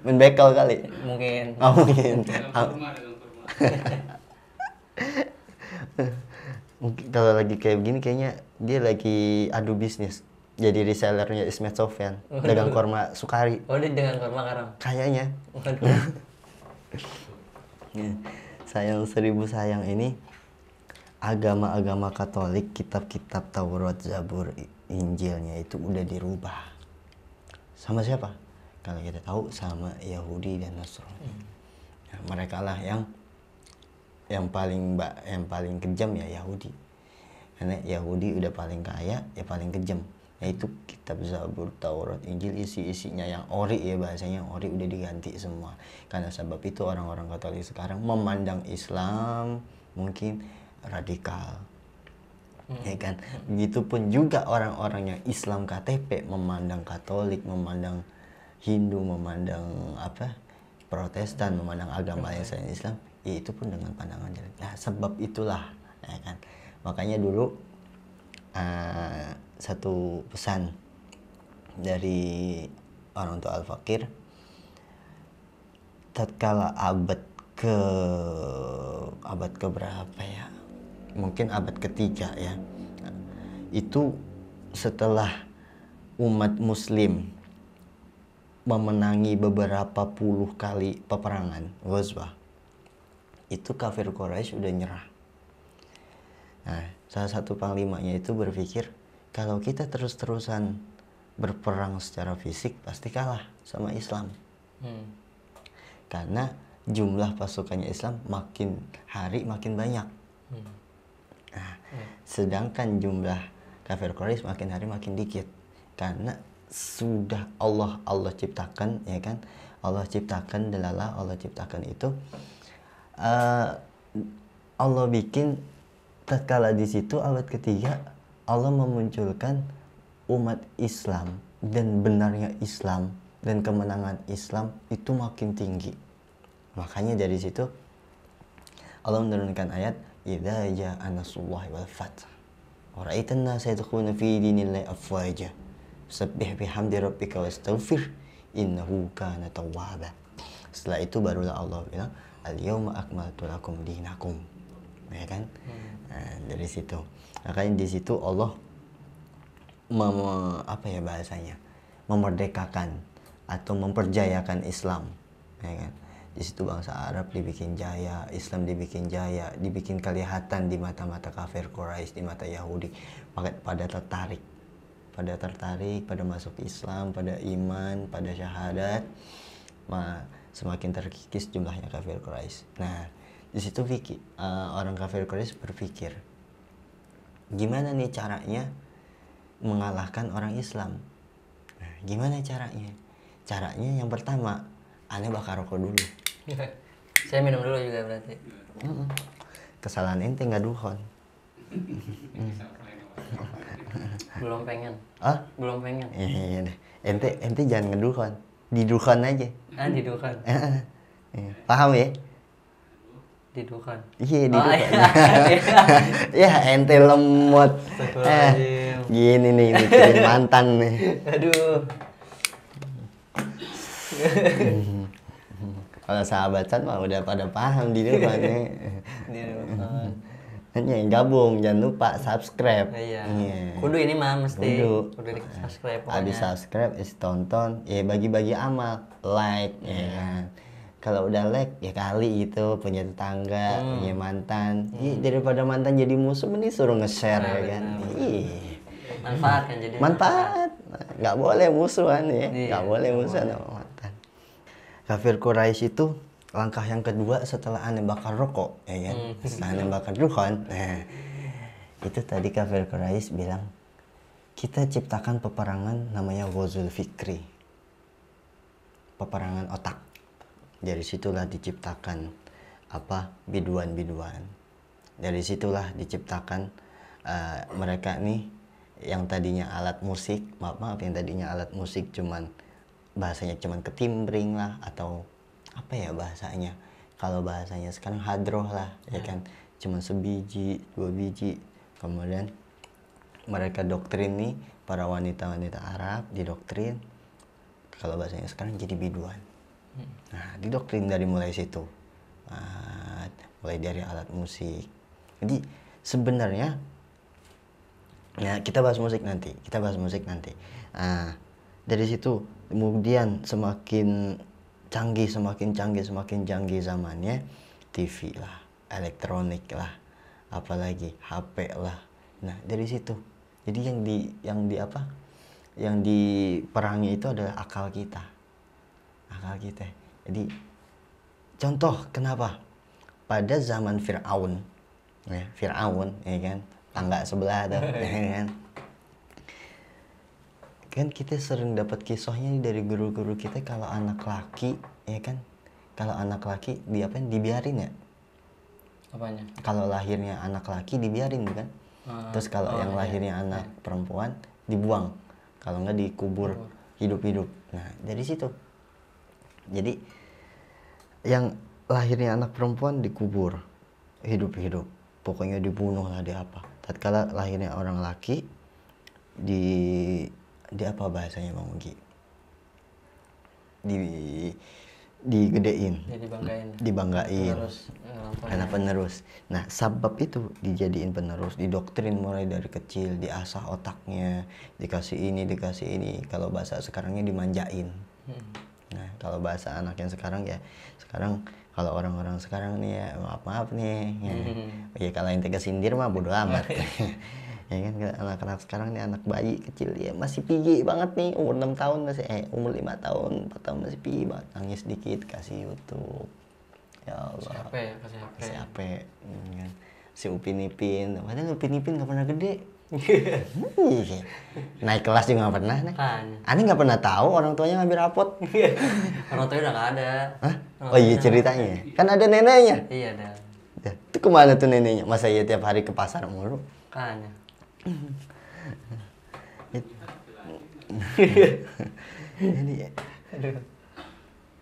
Main bekel kali. Mungkin. Oh, mungkin. Mungkin kalau lagi kayak begini kayaknya dia lagi adu bisnis. Jadi resellernya Ismet Sofyan, dagang korma Sukari. Oh, dia dagang korma sekarang? Kayaknya. Sayang seribu sayang ini agama-agama Katolik, kitab-kitab Taurat, Zabur, Injilnya itu udah dirubah. Sama siapa? Kalau kita tahu sama Yahudi dan Nasrani. Nah, mereka lah yang paling kejam ya Yahudi. Karena Yahudi udah paling kaya, ya paling kejam. Yaitu kitab Zabur, Taurat, Injil isinya yang ori ya, bahasanya ori udah diganti semua. Karena sebab itu orang-orang Katolik sekarang memandang Islam mungkin radikal. Ya kan? Begitupun juga orang-orang yang Islam KTP memandang Katolik, memandang Hindu, memandang Protestan, memandang agama yang selain Islam, ya itu pun dengan pandangan jelek. Nah, sebab itulah, ya kan? Makanya dulu satu pesan dari orang tua Al-Fakir, tatkala abad ke berapa ya? Mungkin abad ketiga ya. Itu setelah umat Muslim memenangi beberapa puluh kali peperangan Ghazwah, itu kafir Quraisy udah nyerah. Nah, salah satu panglimanya itu berpikir kalau kita terus-terusan berperang secara fisik pasti kalah sama Islam. Karena jumlah pasukannya Islam makin hari makin banyak. Nah, sedangkan jumlah kafir Quraisy makin hari makin dikit. Karena sudah Allah ciptakan, ya kan? Allah ciptakan delalah, Allah ciptakan itu. Allah bikin tatkala di situ abad ketiga Allah memunculkan umat Islam, dan benarnya Islam dan kemenangan Islam itu makin tinggi. Makanya dari situ Allah menurunkan ayat idza jaa nasrullahi wal fath wa ra'aitan nasa yadkhuluna fi dinillahi afwaja sabbih bihamdi rabbika wastaghfir innahu kana tawwaba. Setelah itu barulah Allah bilang al-yauma akmaltu lakum dinakum, ya kan? Nah, dari situ makanya di situ Allah bahasanya memerdekakan atau memperjayakan Islam, ya kan? Di situ bangsa Arab dibikin jaya, Islam dibikin jaya, dibikin kelihatan di mata-mata kafir Quraisy, di mata Yahudi. Maka pada tertarik, pada masuk Islam, pada iman, pada syahadat, semakin terkikis jumlahnya kafir Quraisy. Nah, di situ orang kafir Quraisy berpikir, gimana nih caranya mengalahkan orang Islam? Nah, gimana caranya? Caranya yang pertama, aneh bakar rokok dulu. Saya minum dulu juga berarti. Kesalahan ente nggak duhon. Belum pengen. Belum pengen. Iya deh. Ente jangan ngeduhon, diduhon aja. Diduhon. Paham ya? Diduhon. Iya, diduhon. Ya, ente lemot. Gini nih, mikirin mantan nih. Aduh. Kalau sahabatan mah udah pada paham di depan ya. Hanya gabung, jangan lupa subscribe. Iya. Kudu ini mah mesti. Kudu di subscribe. Habis subscribe, tonton, ya bagi-bagi amal, like, ya kan. Kalau udah like ya kali gitu, punya tetangga, punya mantan. Daripada mantan jadi musuh, mending suruh nge-share, ya kan. Manfaat kan jadi. Manfaat. Nggak boleh musuhan ya. Nggak boleh musuhan sama mantan. Kafir Quraisy itu langkah yang kedua setelah aneh bakar rokok, ya kan? Setelah aneh bakar duhon, itu tadi kafir Quraisy bilang, kita ciptakan peperangan namanya Ghazul Fikri, peperangan otak. Dari situlah diciptakan biduan-biduan. Dari situlah diciptakan mereka nih yang tadinya alat musik, maaf yang tadinya alat musik bahasanya cuman ketimbring lah, atau apa ya bahasanya, kalau bahasanya sekarang hadroh lah, ya kan, cuman sebiji, 2 biji. Kemudian mereka doktrin nih, para wanita-wanita Arab didoktrin, kalau bahasanya sekarang jadi biduan. Nah, didoktrin dari mulai situ, mulai dari alat musik. Jadi sebenarnya ya kita bahas musik nanti. Dari situ kemudian semakin canggih zamannya, TV lah, elektronik lah, apalagi HP lah. Nah, dari situ. Jadi yang diperangi itu adalah akal kita. Jadi Contoh kenapa? Pada zaman Fir'aun, ya kan, tangga sebelah tuh, ya kan kita sering dapat kisahnya dari guru-guru kita kalau anak laki, ya kan, kalau anak laki dibiarin ya. Apanya? Kalau lahirnya anak laki dibiarin kan, terus kalau yang lahirnya anak perempuan dibuang, kalau nggak dikubur hidup-hidup. Nah dari situ, jadi yang lahirnya anak perempuan dikubur hidup-hidup, pokoknya dibunuh lah, di apa. Tatkala lahirnya orang laki di apa bahasanya Bang Ugi, digedein, dibanggain karena penerus. Nah sebab itu dijadiin penerus, didoktrin mulai dari kecil, diasah otaknya, dikasih ini. Kalau bahasa sekarangnya dimanjain. Nah kalau bahasa anak yang sekarang ya, sekarang kalau orang-orang sekarang nih ya, maaf nih ya, kalau yang kesindir mah bodo amat. Ya kan, anak-anak sekarang nih, anak bayi kecil ya masih pigi banget nih, umur 6 tahun masih umur 5 tahun 4 tahun masih pigi banget, nangis dikit kasih YouTube, ya Allah, kasih HP kan. Si Upin Ipin, padahal Upin Ipin nggak pernah gede. Naik kelas juga nggak pernah nih. Aneh nggak pernah tahu orang tuanya ngambil rapot. Orang tuanya udah nggak ada. Hah? Oh iya ceritanya, kan ada neneknya. Iya ada. Itu kemana tuh neneknya? Masa iya tiap hari ke pasar mulu? Kan. Jadi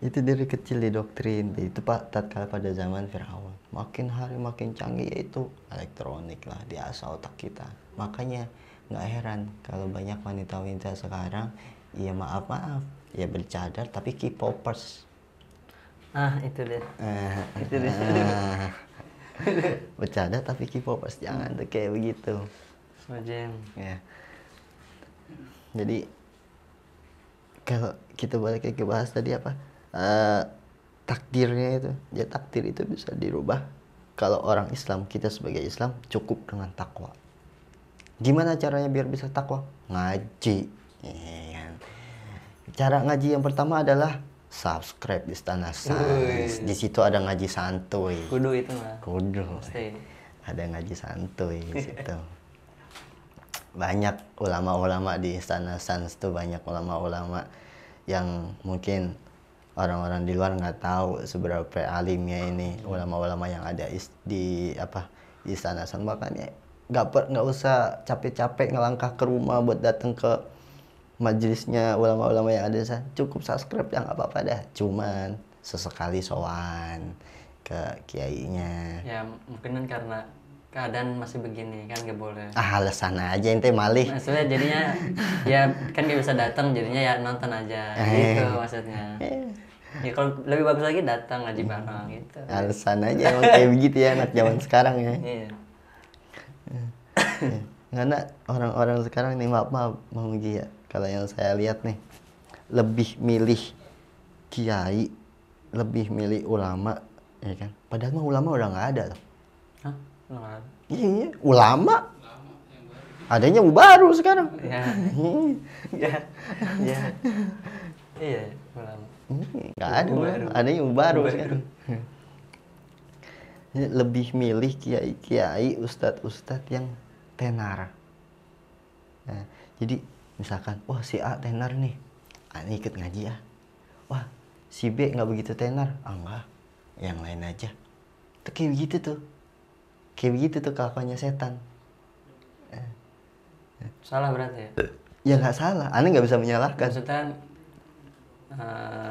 itu dari kecil didoktrin. Itu Pak, tatkala pada zaman Firaun, makin hari makin canggih yaitu elektronik lah, diasah otak kita. Makanya nggak heran kalau banyak wanita-wanita sekarang ya maaf ya bercadar tapi K-popers. Itu deh. Bercadar tapi K-popers, jangan tuh kayak begitu. Ya. Jadi kalau kita balik ke bahas tadi apa, takdirnya itu, ya takdir itu bisa dirubah. Kalau orang Islam, kita sebagai Islam cukup dengan takwa. Gimana caranya biar bisa takwa? Ngaji. Ya. Cara ngaji yang pertama adalah subscribe Istana Sans. Di situ ada ngaji santuy. Kudu itu mah. Kudu. Ada ngaji santuy di situ. Banyak ulama-ulama di Istana Sans tuh, banyak ulama-ulama yang mungkin orang-orang di luar nggak tahu seberapa alimnya ini ulama-ulama yang ada di Istana Sans. Makanya nggak usah capek-capek ngelangkah ke rumah buat datang ke majelisnya ulama-ulama yang ada di sana. Cukup subscribe, ya nggak apa-apa dah. Cuman sesekali sowan ke kiainya. Ya mungkin kan karena keadaan masih begini kan, gak boleh. Alasan aja ente malih. Maksudnya jadinya ya kan gak bisa datang, jadinya ya nonton aja gitu maksudnya. Ya kalau lebih bagus lagi datang ngaji bareng gitu. Alasan aja emang kayak begitu ya anak zaman sekarang ya. Iya. Karena orang-orang sekarang nih, maaf Bang Ugi ya, kalau yang saya lihat nih lebih milih kiai, lebih milih ulama, ya kan. Padahal mah ulama udah nggak ada tuh. Hah? Nggak ada. Iya, ulama. Adanya baru sekarang. Iya. Iya, ulama. Nggak ada ulama, adanya baru sekarang. Lebih milih kiai-kiai, ustadz-ustadz yang tenar. Nah, jadi misalkan, wah si A tenar nih, ini ikut ngaji ya. Wah si B nggak begitu tenar, enggak, yang lain aja. Tuh kayak begitu tuh. Kayak begitu tuh kelakuannya setan. Salah berarti ya? Ya nggak salah, aneh nggak bisa menyalahkan. Maksudnya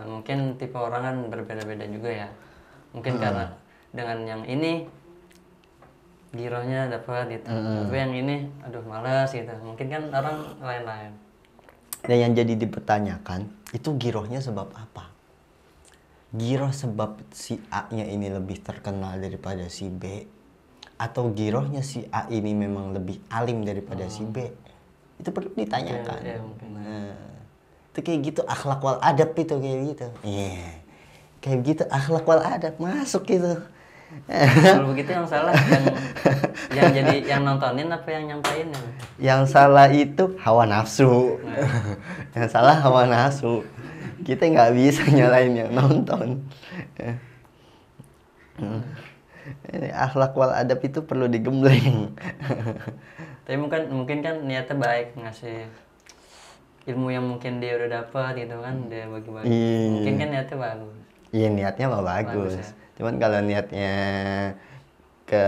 mungkin tipe orang kan berbeda-beda juga ya. Mungkin karena dengan yang ini girohnya dapat gitu, tapi yang ini aduh malas gitu. Mungkin kan orang lain-lain. Dan yang jadi dipertanyakan itu girohnya sebab apa? Giroh sebab si A-nya ini lebih terkenal daripada si B, atau girohnya si A ini memang lebih alim daripada si B? Itu perlu ditanyakan. Ya, mungkin. Nah, itu kayak gitu akhlak wal adab itu kayak gitu. Iya. Kayak gitu akhlak wal adab masuk gitu. Kalau begitu yang salah yang jadi yang nontonin apa yang nyampain? Yang salah itu hawa nafsu. Yang salah hawa nafsu. Kita nggak bisa nyalain yang nonton. Ini akhlak wal adab itu perlu digembleng. Tapi mungkin kan niatnya baik ngasih ilmu yang mungkin dia udah dapat gitu kan, dia bagi-bagi. Iya. Mungkin kan niatnya bagus. Iya, niatnya mah bagus. Bagus, ya. Cuman kalau niatnya ke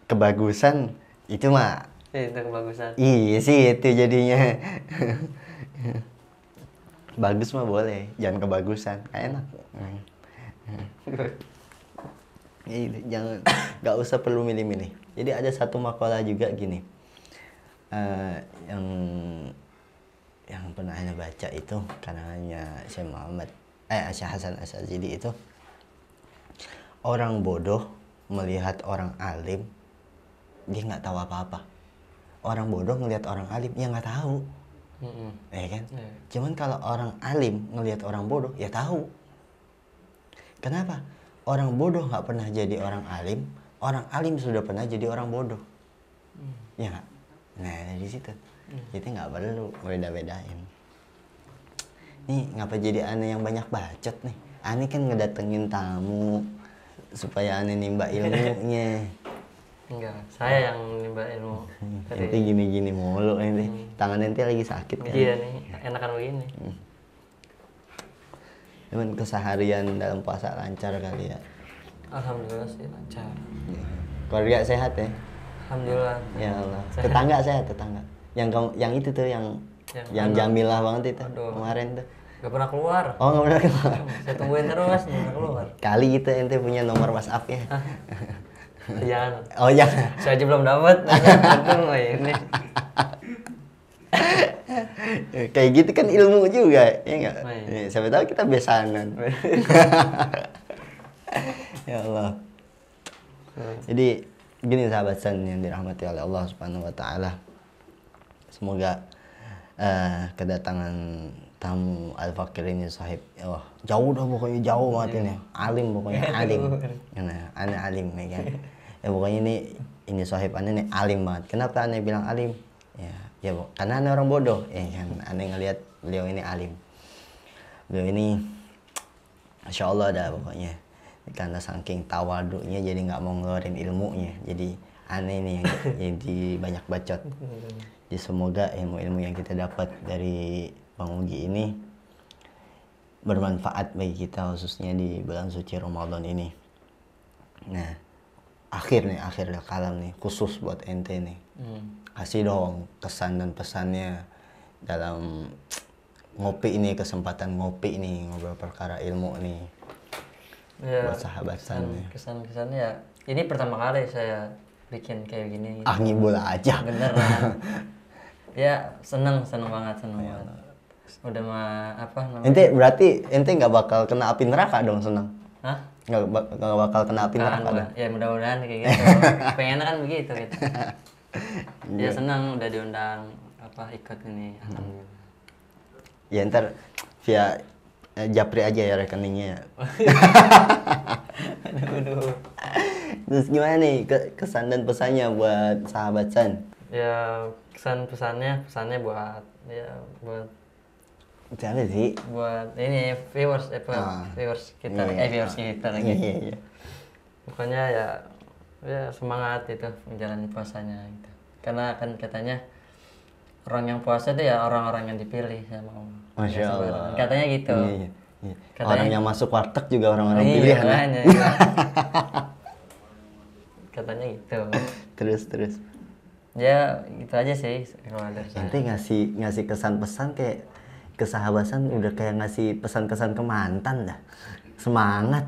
kebagusan itu mah Itu kebagusan. iya sih itu jadinya. Bagus mah boleh, jangan kebagusan. Enak. Jangan, nggak usah perlu milih-milih. Jadi ada satu makalah juga gini, yang pernah Anda baca itu karangannya Syekh Syekh Hasan Asyadzili itu, orang bodoh melihat orang alim dia nggak tahu apa-apa. Orang bodoh ngelihat orang alim ya nggak tahu, ya kan? Cuman kalau orang alim ngelihat orang bodoh ya tahu. Kenapa? Orang bodoh nggak pernah jadi orang alim sudah pernah jadi orang bodoh. Ya nggak? Nah dari situ, kita nggak perlu beda-bedain. Nih ngapa jadi aneh yang banyak bacot nih? Aneh kan ngedatengin tamu supaya aneh nimba ilmunya. Enggak, saya yang nimba ilmu. Ente gini-gini mulu ente. Tangan ente lagi sakit kan? Iya nih, enakan begini. Cuman keseharian dalam puasa lancar kali ya. Alhamdulillah sih lancar. Keluarga sehat ya? Alhamdulillah. Ya Allah. Sehat. Tetangga sehat, tetangga. Yang itu tuh yang Jamilah banget itu. Aduh. Kemarin tuh. Gak pernah keluar. Oh, nggak pernah keluar. Saya tungguin terus nggak pernah keluar. Kali gitu ente punya nomor WhatsApp ya. Jangan. Oh jangan. Saya aja belum dapat. Aduh, ini. Kayak gitu kan ilmu juga, ya nggak? Oh, iya. Siapa tahu kita besanan. Ya Allah. Jadi gini sahabat San yang dirahmati oleh Allah Subhanahu Wa Taala. Semoga kedatangan tamu Al-Fakir ini sahib, wah jauh dah pokoknya, jauh banget ini, alim pokoknya, alim. Nah, aneh alim ya kan. Ya pokoknya ini sahib aneh nih alim banget. Kenapa aneh bilang alim? Ya karena aneh orang bodoh, ya kan. Aneh ngelihat beliau ini alim. Beliau ini Masya Allah dah pokoknya. Karena saking tawaduknya jadi nggak mau ngeluarin ilmunya. Jadi aneh nih yang jadi banyak bacot. Jadi semoga ilmu-ilmu yang kita dapat dari Bang Ugi ini bermanfaat bagi kita khususnya di bulan suci Ramadan ini. Nah, akhir kalam nih khusus buat ente nih. Kasih dong kesan dan pesannya dalam ngopi ini, kesempatan ngopi nih, ngobrol perkara ilmu nih. Ya, buat sahabat nih. Kesan-kesannya ya, ini pertama kali saya bikin kayak gini. Ah, ngibul aja. Beneran. Ya, seneng banget. Udah mah apa namanya? Ente berarti ente nggak bakal kena api neraka dong, seneng? Hah? Nggak bakal kena api neraka dong? Ya mudah-mudahan kayak gitu. Pengennya kan begitu gitu. Ya senang udah diundang ikut ini. Alhamdulillah. Ya ntar via Japri aja ya rekeningnya. Aduh. Terus gimana nih kesan dan pesannya buat sahabat San? Ya pesannya buat Siapa sih? Buat ini viewers kita lagi. Iya. Pokoknya ya semangat itu menjalani puasanya gitu. Karena kan katanya orang yang puasa itu ya orang-orang yang dipilih sama Allah. Masya Allah. Katanya gitu. Iya. Katanya, orang yang masuk warteg juga orang-orang iya, pilihan. Makanya, katanya gitu. Terus. Ya gitu aja sih kalau dari saya. Ente ngasih kesan pesan kayak kesahabatan udah kayak ngasih pesan-kesan ke mantan dah. Semangat.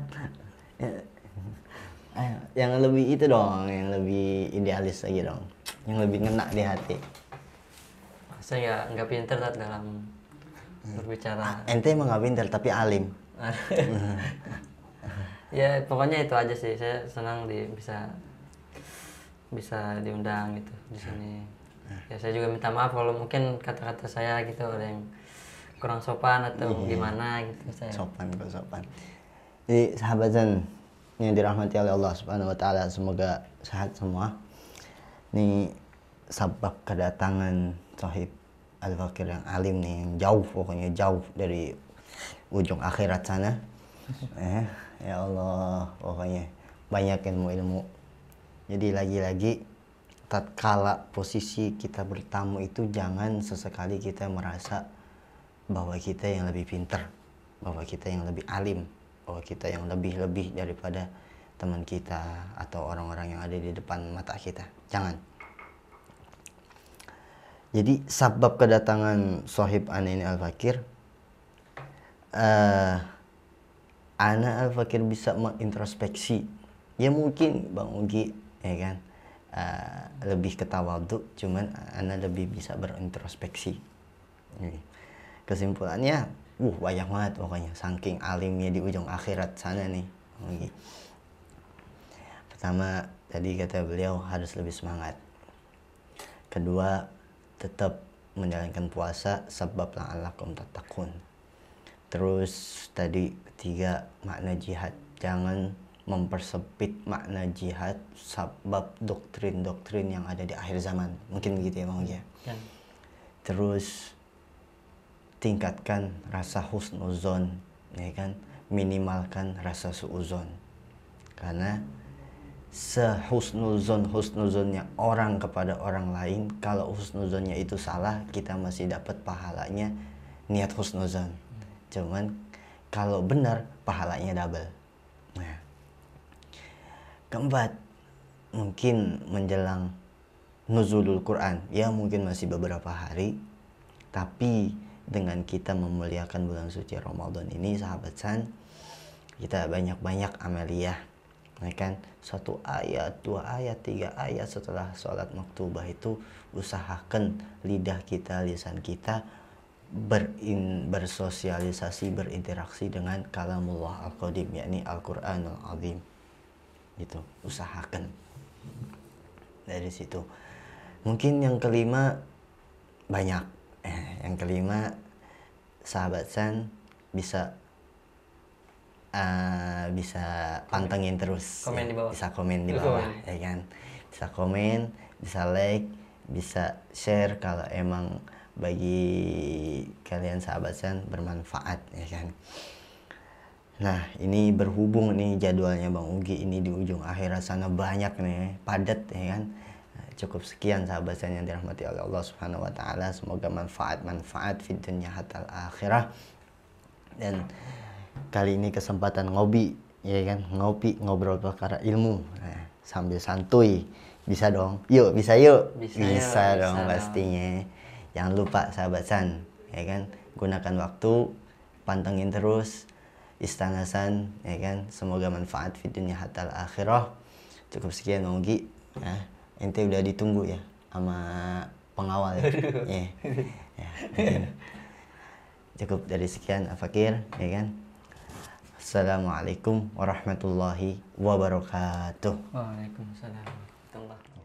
Yang lebih itu dong, yang lebih idealis lagi dong. Yang lebih ngena di hati. Saya nggak pinter dalam berbicara. Ente emang nggak pinter tapi alim. Ya pokoknya itu aja sih, saya senang bisa diundang gitu di sini. Ya saya juga minta maaf kalau mungkin kata-kata saya gitu ada yang kurang sopan atau gimana gitu saya. Sopan. Jadi sahabat Zan yang dirahmati oleh Allah Subhanahu Wa Taala, semoga sehat semua. Nih sebab kedatangan Sahib Al-Fakir yang alim nih, yang jauh pokoknya jauh dari ujung akhirat sana. Ya Allah pokoknya banyak ilmu-ilmu. Jadi lagi-lagi tatkala posisi kita bertamu itu jangan sesekali kita merasa bahwa kita yang lebih pintar, bahwa kita yang lebih alim, bahwa kita yang lebih daripada teman kita atau orang-orang yang ada di depan mata kita. Jangan. Jadi sebab kedatangan Sohib ana ini Al-Fakir, ana Al-Fakir bisa mengintrospeksi. Ya mungkin Bang Ugi ya kan lebih ketawadhu, cuman ana lebih bisa berintrospeksi. Kesimpulannya banyak banget pokoknya, saking alimnya di ujung akhirat sana nih Bang Ugi. Pertama tadi kata beliau harus lebih semangat. Kedua, tetap menjalankan puasa sebab la'allakum tattaqun. Terus tadi ketiga, makna jihad, jangan mempersempit makna jihad sebab doktrin-doktrin yang ada di akhir zaman. Mungkin begitu ya Bang Ugi. Terus tingkatkan rasa husnuzon, ya kan? Minimalkan rasa suuzon. Karena husnuzonnya orang kepada orang lain, kalau husnuzonnya itu salah, kita masih dapat pahalanya niat husnuzon. Cuman kalau benar, pahalanya double. Nah, keempat, mungkin menjelang nuzulul Quran, ya mungkin masih beberapa hari, tapi dengan kita memuliakan bulan suci Ramadan ini, sahabat San, kita banyak-banyak amaliyah, ya kan? 1 ayat, 2 ayat, 3 ayat setelah sholat maktubah itu usahakan lidah kita, lisan kita bersosialisasi, berinteraksi dengan kalamullah al-qadim, yakni Al-Quranul Azim. Itu usahakan dari situ. Mungkin yang kelima banyak. Yang kelima, sahabat San bisa pantengin terus, komen di bawah. bisa komen di bawah, ya kan, bisa komen, bisa like, bisa share kalau emang bagi kalian sahabat San bermanfaat, ya kan. Nah, ini berhubung nih jadwalnya Bang Ugi ini di ujung akhirat sana banyak nih, padat, ya kan. Cukup sekian sahabat San yang dirahmati oleh Allah Subhanahu wa taala, semoga manfaat fid dunya hatal akhirah. Dan kali ini kesempatan ngopi, ya kan, ngobrol perkara ilmu, nah, sambil santuy, bisa dong, yuk, bisa dong pastinya. Jangan lupa sahabat San, ya kan, gunakan waktu, pantengin terus Istana San, ya kan, semoga manfaat fid dunya hatal akhirah. Cukup sekian Bang Ugi, nah, ente udah ditunggu ya sama pengawal ya. Ya, mungkin cukup dari sekian Al-Fakir, ya kan. Assalamualaikum warahmatullahi wabarakatuh. Waalaikumsalam warahmatullahi wabarakatuh.